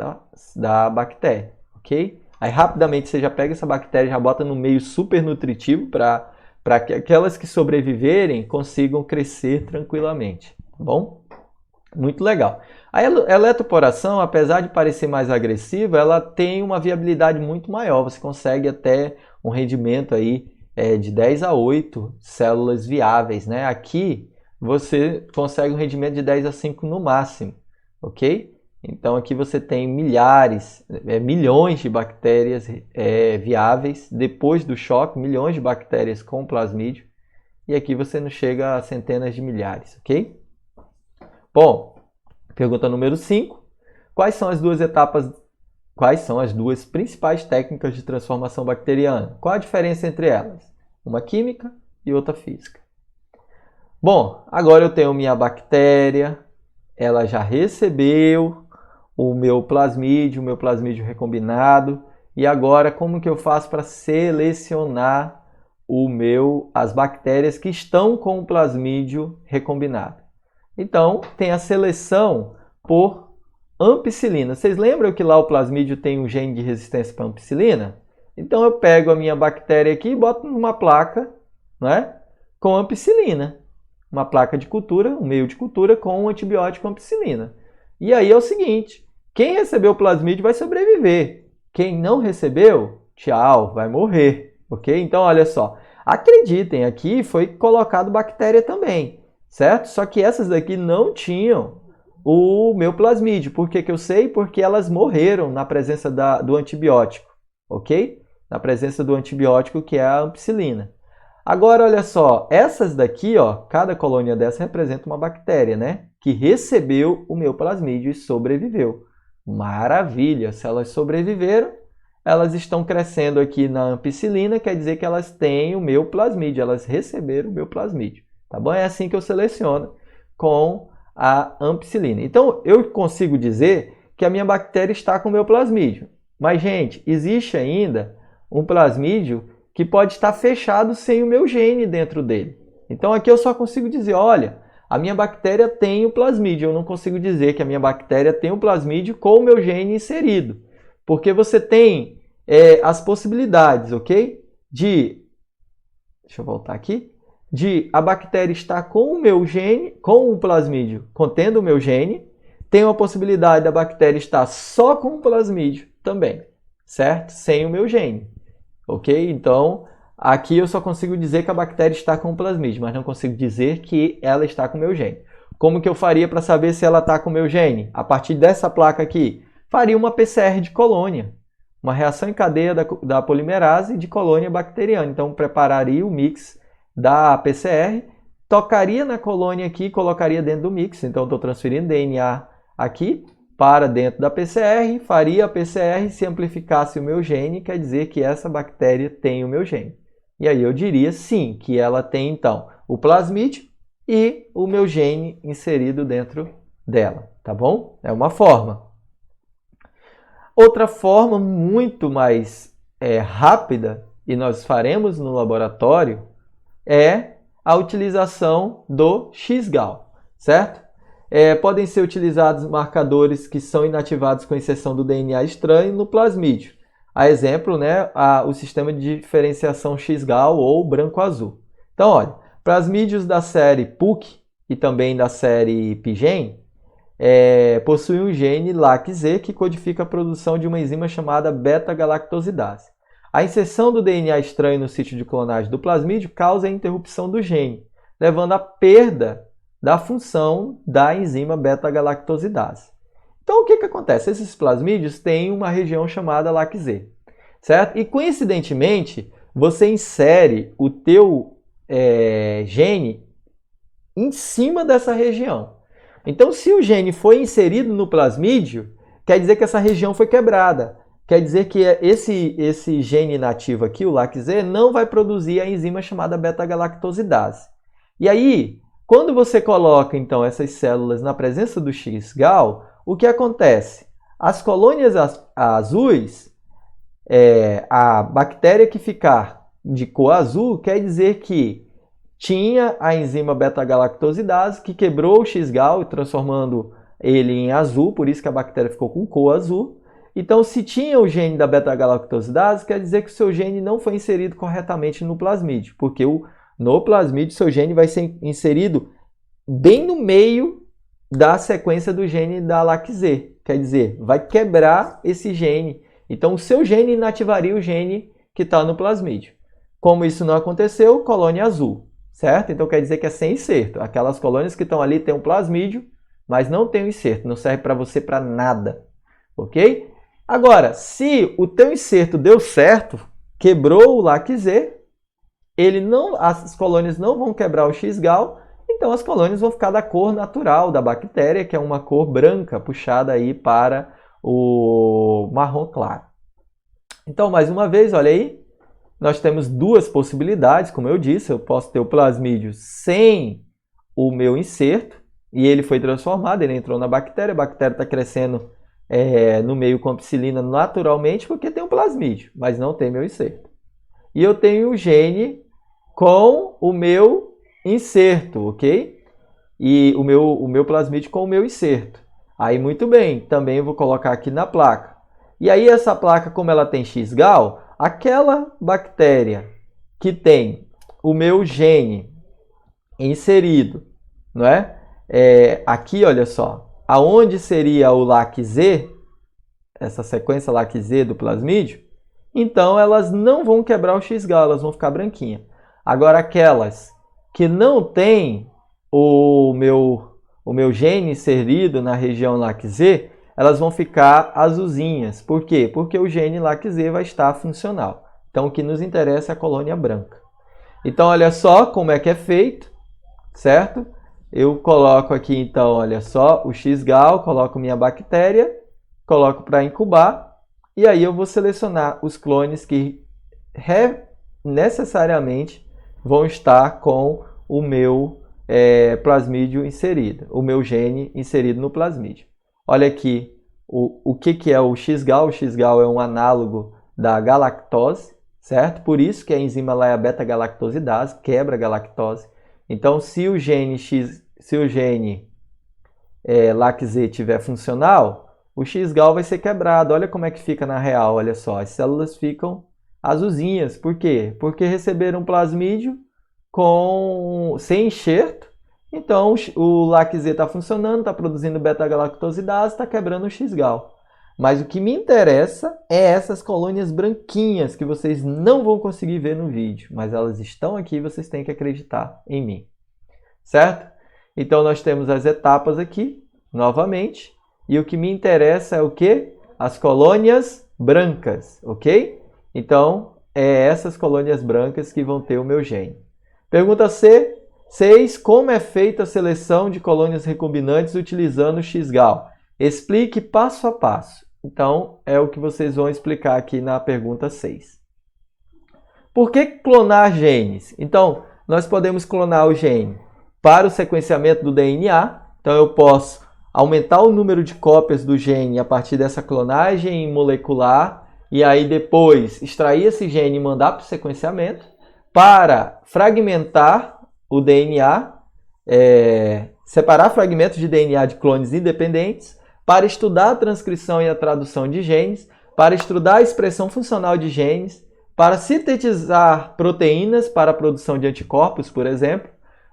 da bactéria, ok? Aí rapidamente você já pega essa bactéria e já bota no meio super nutritivo para que aquelas que sobreviverem consigam crescer tranquilamente, tá bom? Muito legal. A eletroporação, apesar de parecer mais agressiva, ela tem uma viabilidade muito maior. Você consegue até um rendimento aí de 10 a 8 células viáveis, né? Aqui você consegue um rendimento de 10 a 5 no máximo. Ok? Então aqui você tem milhões de bactérias viáveis depois do choque, milhões de bactérias com plasmídio, e aqui você não chega a centenas de milhares, ok? Bom, pergunta número 5. Quais são as duas principais técnicas de transformação bacteriana? Qual a diferença entre elas? Uma química e outra física. Bom, agora eu tenho minha bactéria, ela já recebeu o meu plasmídio recombinado. E agora, como que eu faço para selecionar as bactérias que estão com o plasmídio recombinado? Então, tem a seleção por ampicilina. Vocês lembram que lá o plasmídio tem um gene de resistência para ampicilina? Então, eu pego a minha bactéria aqui e boto numa placa, né, com ampicilina. Uma placa de cultura, um meio de cultura com um antibiótico ampicilina. E aí é o seguinte, Quem recebeu o plasmídio vai sobreviver. Quem não recebeu, tchau, vai morrer, ok? Então, olha só, acreditem, aqui foi colocado bactéria também, certo? Só que essas daqui não tinham o meu plasmídio. Por que que eu sei? Porque elas morreram na presença do antibiótico, ok? Na presença do antibiótico, que é a ampicilina. Agora, olha só, essas daqui, ó, cada colônia dessa representa uma bactéria, né? Que recebeu o meu plasmídio e sobreviveu. Maravilha! Se elas sobreviveram, elas estão crescendo aqui na ampicilina, quer dizer que elas têm o meu plasmídio, elas receberam o meu plasmídio, tá bom? É assim que eu seleciono com a ampicilina. Então, eu consigo dizer que a minha bactéria está com o meu plasmídio. Mas, gente, existe ainda um plasmídio que pode estar fechado sem o meu gene dentro dele. Então, aqui eu só consigo dizer, olha, a minha bactéria tem o plasmídio. Eu não consigo dizer que a minha bactéria tem o plasmídio com o meu gene inserido. Porque você tem as possibilidades, ok? Deixa eu voltar aqui. De a bactéria estar com o meu gene, com o plasmídio contendo o meu gene. Tem uma possibilidade da bactéria estar só com o plasmídio também, certo? Sem o meu gene. Ok? Então, aqui eu só consigo dizer que a bactéria está com o plasmídio, mas não consigo dizer que ela está com o meu gene. Como que eu faria para saber se ela está com o meu gene? A partir dessa placa aqui, faria uma PCR de colônia, uma reação em cadeia da polimerase de colônia bacteriana. Então, prepararia o mix da PCR, tocaria na colônia aqui, colocaria dentro do mix. Então, estou transferindo DNA aqui para dentro da PCR, faria a PCR, se amplificasse o meu gene, quer dizer que essa bactéria tem o meu gene. E aí eu diria sim, que ela tem então o plasmídio e o meu gene inserido dentro dela, tá bom? É uma forma. Outra forma muito mais rápida, e nós faremos no laboratório, é a utilização do X-Gal, certo? Podem ser utilizados marcadores que são inativados com inserção do DNA estranho no plasmídio. A exemplo, né, o sistema de diferenciação X-Gal ou branco-azul. Então, olha, plasmídios da série PUC e também da série PIGEN possuem um gene LAC-Z que codifica a produção de uma enzima chamada beta-galactosidase. A inserção do DNA estranho no sítio de clonagem do plasmídio causa a interrupção do gene, levando à perda da função da enzima beta-galactosidase. Então, o que acontece? Esses plasmídios têm uma região chamada LAC-Z, certo? E, coincidentemente, você insere o teu gene em cima dessa região. Então, se o gene foi inserido no plasmídio, quer dizer que essa região foi quebrada. Quer dizer que esse gene nativo aqui, o LAC-Z, não vai produzir a enzima chamada beta-galactosidase. E aí, quando você coloca, então, essas células na presença do X-Gal, o que acontece? As colônias azuis, a bactéria que ficar de cor azul, quer dizer que tinha a enzima beta-galactosidase que quebrou o X-Gal, transformando ele em azul, por isso que a bactéria ficou com cor azul. Então, se tinha o gene da beta-galactosidase, quer dizer que o seu gene não foi inserido corretamente no plasmídio, porque no plasmídio seu gene vai ser inserido bem no meio da sequência do gene da LAC-Z. Quer dizer, vai quebrar esse gene. Então, o seu gene inativaria o gene que está no plasmídio. Como isso não aconteceu, colônia azul, certo? Então, quer dizer que é sem inserto. Aquelas colônias que estão ali têm um plasmídio, mas não tem o inserto. Não serve para você para nada, ok? Agora, se o teu inserto deu certo, quebrou o LAC-Z, as colônias não vão quebrar o X-Gal, então as colônias vão ficar da cor natural da bactéria, que é uma cor branca, puxada aí para o marrom claro. Então, mais uma vez, olha aí, nós temos duas possibilidades, como eu disse, eu posso ter o plasmídio sem o meu inserto, e ele foi transformado, ele entrou na bactéria, a bactéria está crescendo no meio com ampicilina naturalmente, porque tem um plasmídio, mas não tem meu inserto. E eu tenho o gene com o meu inserto, ok? E o meu plasmídio com o meu inserto. Aí, muito bem, também eu vou colocar aqui na placa. E aí, essa placa, como ela tem X-Gal, aquela bactéria que tem o meu gene inserido, não é? Aqui, olha só, aonde seria o LAC-Z, essa sequência LAC-Z do plasmídio, então elas não vão quebrar o X-gal, elas vão ficar branquinhas. Agora, aquelas que não têm o meu gene inserido na região LAC-Z, elas vão ficar azulzinhas. Por quê? Porque o gene LAC-Z vai estar funcional. Então, o que nos interessa é a colônia branca. Então, olha só como é que é feito, certo? Eu coloco aqui, então, olha só, o X-gal, coloco minha bactéria, coloco para incubar, e aí eu vou selecionar os clones que necessariamente vão estar com o meu plasmídio inserido, o meu gene inserido no plasmídio. Olha aqui o que é o X-gal. O X-gal é um análogo da galactose, certo? Por isso que a enzima lá é a beta-galactosidase, quebra a galactose. Então, se o gene LAC-Z estiver funcional, o X-gal vai ser quebrado. Olha como é que fica na real, olha só. As células ficam azulzinhas. Por quê? Porque receberam um plasmídio sem enxerto. Então, o LAC-Z está funcionando, está produzindo beta-galactosidase, está quebrando o X-gal. Mas o que me interessa é essas colônias branquinhas que vocês não vão conseguir ver no vídeo. Mas elas estão aqui e vocês têm que acreditar em mim. Certo? Então, nós temos as etapas aqui, novamente. E o que me interessa é o quê? As colônias brancas, ok? Então, é essas colônias brancas que vão ter o meu gene. Pergunta C. 6. Como é feita a seleção de colônias recombinantes utilizando o X-gal? Explique passo a passo. Então, é o que vocês vão explicar aqui na pergunta 6. Por que clonar genes? Então, nós podemos clonar o gene para o sequenciamento do DNA. Então, eu posso aumentar o número de cópias do gene a partir dessa clonagem molecular e aí depois extrair esse gene e mandar para o sequenciamento para fragmentar o DNA, separar fragmentos de DNA de clones independentes, para estudar a transcrição e a tradução de genes, para estudar a expressão funcional de genes, para sintetizar proteínas para a produção de anticorpos, por exemplo,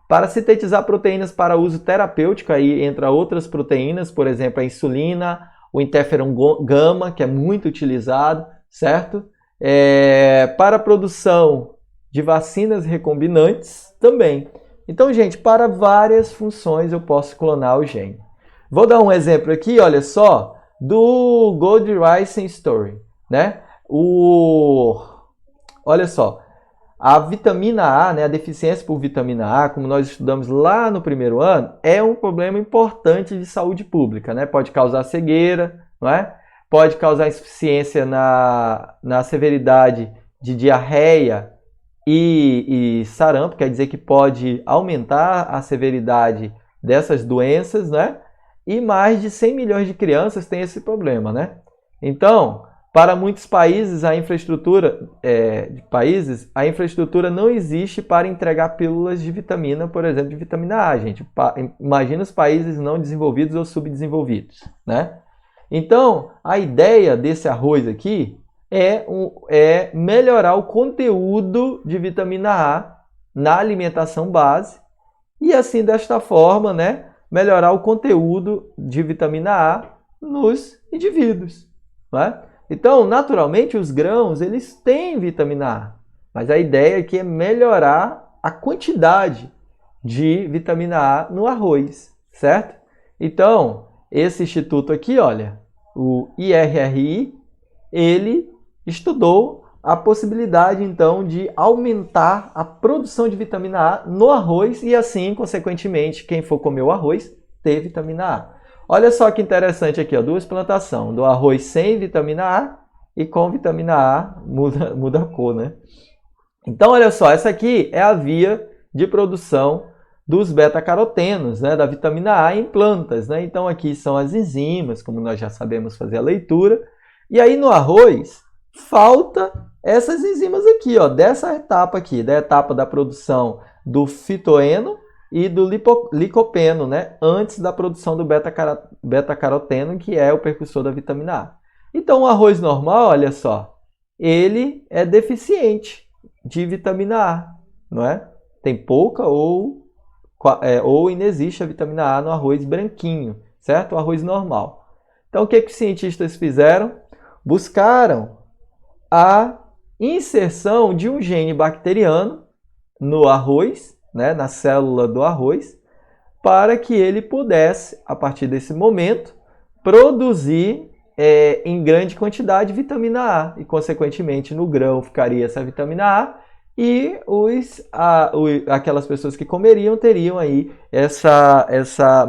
para sintetizar proteínas para uso terapêutico, aí entra outras proteínas, por exemplo, a insulina, o interferon gama, que é muito utilizado, certo? Para a produção de vacinas recombinantes também. Então, gente, para várias funções eu posso clonar o gene. Vou dar um exemplo aqui, olha só, do Gold-Rice Story, né? Olha só, a vitamina A, né, a deficiência por vitamina A, como nós estudamos lá no primeiro ano, é um problema importante de saúde pública, né? Pode causar cegueira, não é? Pode causar insuficiência na severidade de diarreia e sarampo, quer dizer que pode aumentar a severidade dessas doenças, né? E mais de 100 milhões de crianças têm esse problema, né? Então, para muitos países, a infraestrutura não existe para entregar pílulas de vitamina, por exemplo, de vitamina A, gente. Imagina os países não desenvolvidos ou subdesenvolvidos, né? Então, a ideia desse arroz aqui é melhorar o conteúdo de vitamina A na alimentação base e assim, desta forma, né, melhorar o conteúdo de vitamina A nos indivíduos, né? Então, naturalmente, os grãos eles têm vitamina A, mas a ideia aqui é melhorar a quantidade de vitamina A no arroz, certo? Então, esse instituto aqui, olha, o IRRI, ele estudou a possibilidade, então, de aumentar a produção de vitamina A no arroz e, assim, consequentemente, quem for comer o arroz, ter vitamina A. Olha só que interessante aqui, ó, duas plantações, do arroz sem vitamina A e com vitamina A, muda a cor, né? Então, olha só, essa aqui é a via de produção dos beta-carotenos, né, da vitamina A em plantas, né? Então, aqui são as enzimas, como nós já sabemos fazer a leitura. E aí, no arroz, falta essas enzimas aqui, ó, dessa etapa aqui, da etapa da produção do fitoeno e do licopeno, né, antes da produção do beta-caroteno, que é o precursor da vitamina A. Então, o arroz normal, olha só, ele é deficiente de vitamina A, não é? Tem pouca ou inexiste a vitamina A no arroz branquinho, certo? O arroz normal. Então, o que os cientistas fizeram? Buscaram a inserção de um gene bacteriano no arroz, né, na célula do arroz, para que ele pudesse, a partir desse momento, produzir em grande quantidade vitamina A. E, consequentemente, no grão ficaria essa vitamina A e aquelas pessoas que comeriam teriam aí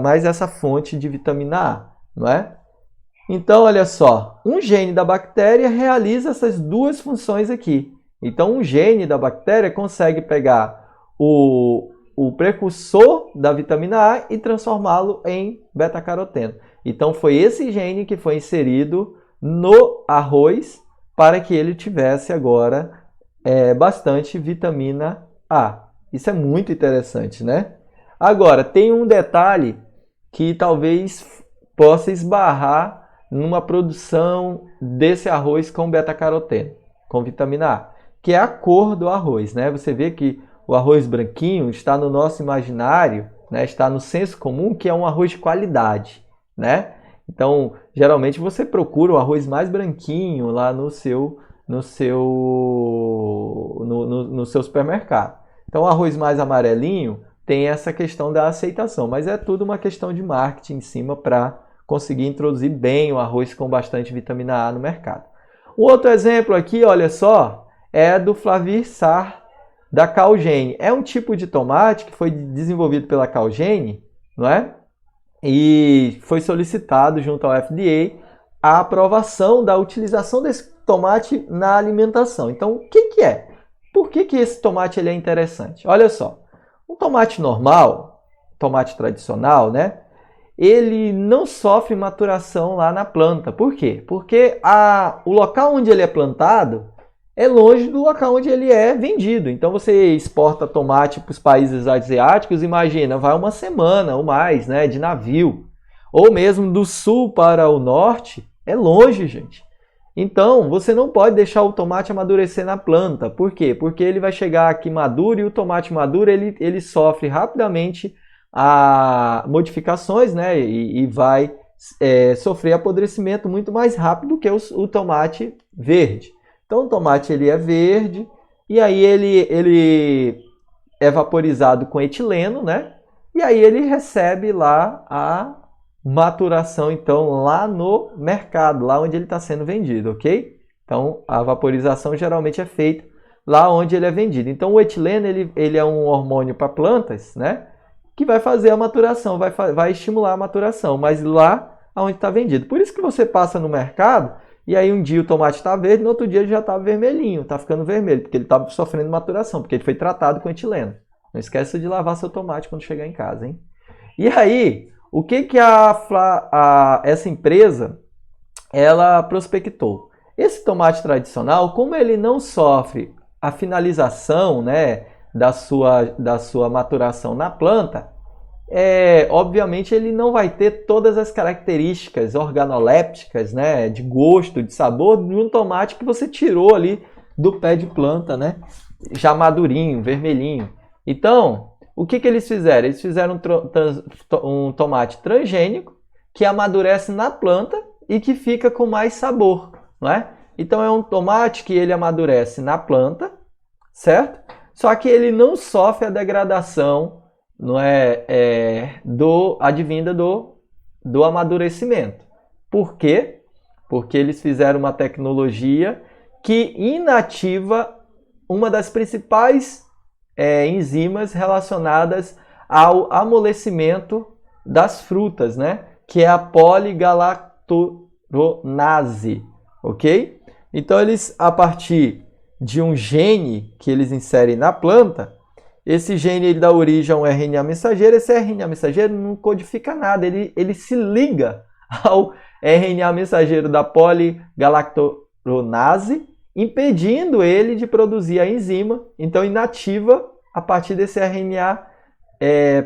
mais essa fonte de vitamina A, não é? Então, olha só, um gene da bactéria realiza essas duas funções aqui. Então, um gene da bactéria consegue pegar o precursor da vitamina A e transformá-lo em beta-caroteno. Então, foi esse gene que foi inserido no arroz para que ele tivesse agora bastante vitamina A. Isso é muito interessante, né? Agora, tem um detalhe que talvez possa esbarrar numa produção desse arroz com beta-caroteno, com vitamina A, que é a cor do arroz, né? Você vê que o arroz branquinho está no nosso imaginário, né? Está no senso comum que é um arroz de qualidade, né? Então, geralmente você procura o arroz mais branquinho lá no seu supermercado. Então, o arroz mais amarelinho tem essa questão da aceitação, mas é tudo uma questão de marketing em cima para conseguir introduzir bem o arroz com bastante vitamina A no mercado. Um outro exemplo aqui, olha só, é do Flavir Sar da Calgene. É um tipo de tomate que foi desenvolvido pela Calgene, não é? E foi solicitado junto ao FDA a aprovação da utilização desse tomate na alimentação. Então, o que é? Por que esse tomate ele é interessante? Olha só, um tomate normal, tomate tradicional, né? Ele não sofre maturação lá na planta. Por quê? Porque o local onde ele é plantado é longe do local onde ele é vendido. Então você exporta tomate para os países asiáticos, imagina, vai uma semana ou mais, né, de navio. Ou mesmo do sul para o norte, é longe, gente. Então, você não pode deixar o tomate amadurecer na planta. Por quê? Porque ele vai chegar aqui maduro e o tomate maduro ele sofre rapidamente modificações, né? E vai sofrer apodrecimento muito mais rápido que o tomate verde. Então o tomate ele é verde e aí ele é vaporizado com etileno, né? E aí ele recebe lá a maturação então lá no mercado, lá onde ele está sendo vendido, ok? Então a vaporização geralmente é feita lá onde ele é vendido. Então o etileno ele é um hormônio para plantas, né? Que vai fazer a maturação, vai estimular a maturação, mas lá onde está vendido. Por isso que você passa no mercado e aí um dia o tomate está verde, no outro dia ele já está vermelhinho, está ficando vermelho, porque ele está sofrendo maturação, porque ele foi tratado com etileno. Não esqueça de lavar seu tomate quando chegar em casa, hein? E aí, o que essa empresa ela prospectou? Esse tomate tradicional, como ele não sofre a finalização, né, da sua maturação na planta, obviamente ele não vai ter todas as características organolépticas, né, de gosto, de sabor de um tomate que você tirou ali do pé de planta, né, já madurinho, vermelhinho. Então, o que eles fizeram? Eles fizeram um tomate transgênico que amadurece na planta e que fica com mais sabor, não é? Então é um tomate que ele amadurece na planta, certo? Só que ele não sofre a degradação, não advinda do amadurecimento. Por quê? Porque eles fizeram uma tecnologia que inativa uma das principais enzimas relacionadas ao amolecimento das frutas, né? Que é a poligalactoronase, ok? Então eles, a partir de um gene que eles inserem na planta, esse gene ele dá origem a um RNA mensageiro. Esse RNA mensageiro não codifica nada, ele se liga ao RNA mensageiro da poligalactoronase, impedindo ele de produzir a enzima, então inativa a partir desse RNA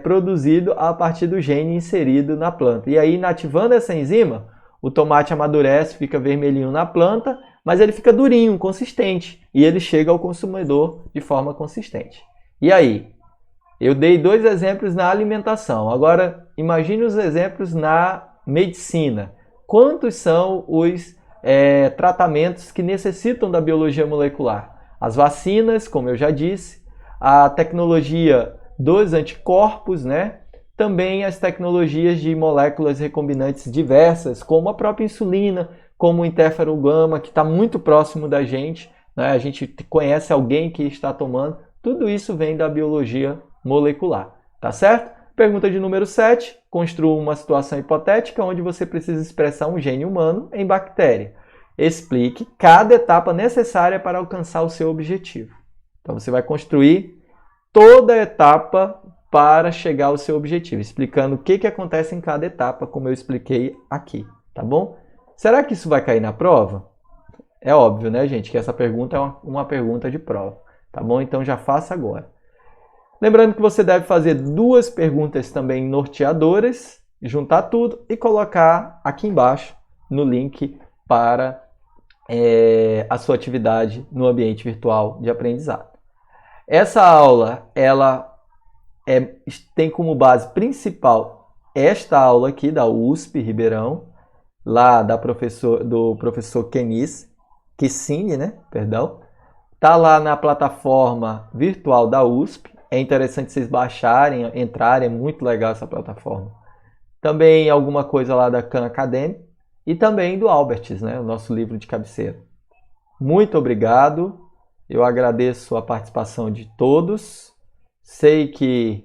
produzido a partir do gene inserido na planta. E aí, inativando essa enzima, o tomate amadurece, fica vermelhinho na planta, mas ele fica durinho, consistente, e ele chega ao consumidor de forma consistente. E aí? Eu dei 2 exemplos na alimentação. Agora, imagine os exemplos na medicina, quantos são os tratamentos que necessitam da biologia molecular? As vacinas, como eu já disse, a tecnologia dos anticorpos, né? Também as tecnologias de moléculas recombinantes diversas, como a própria insulina, como o interferon gama, que está muito próximo da gente, né? A gente conhece alguém que está tomando. Tudo isso vem da biologia molecular, tá certo? Pergunta de número 7. Construa uma situação hipotética onde você precisa expressar um gene humano em bactéria. Explique cada etapa necessária para alcançar o seu objetivo. Então, você vai construir toda a etapa para chegar ao seu objetivo, explicando o que acontece em cada etapa, como eu expliquei aqui, tá bom? Será que isso vai cair na prova? É óbvio, né, gente, que essa pergunta é uma pergunta de prova, tá bom? Então já faça agora. Lembrando que você deve fazer 2 perguntas também norteadoras, juntar tudo e colocar aqui embaixo no link para a sua atividade no ambiente virtual de aprendizado. Essa aula, ela tem como base principal esta aula aqui da USP Ribeirão, lá do professor Kessine, né? Perdão. Tá lá na plataforma virtual da USP. É interessante vocês baixarem, entrarem, é muito legal essa plataforma. Também alguma coisa lá da Khan Academy e também do Alberts, né? O nosso livro de cabeceira. Muito obrigado. Eu agradeço a participação de todos. Sei que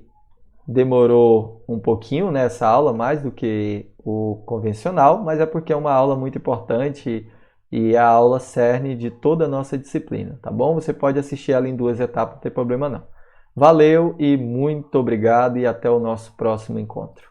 demorou um pouquinho nessa aula, mais do que o convencional, mas é porque é uma aula muito importante e é a aula cerne de toda a nossa disciplina, tá bom? Você pode assistir ela em 2 etapas, não tem problema não. Valeu e muito obrigado e até o nosso próximo encontro.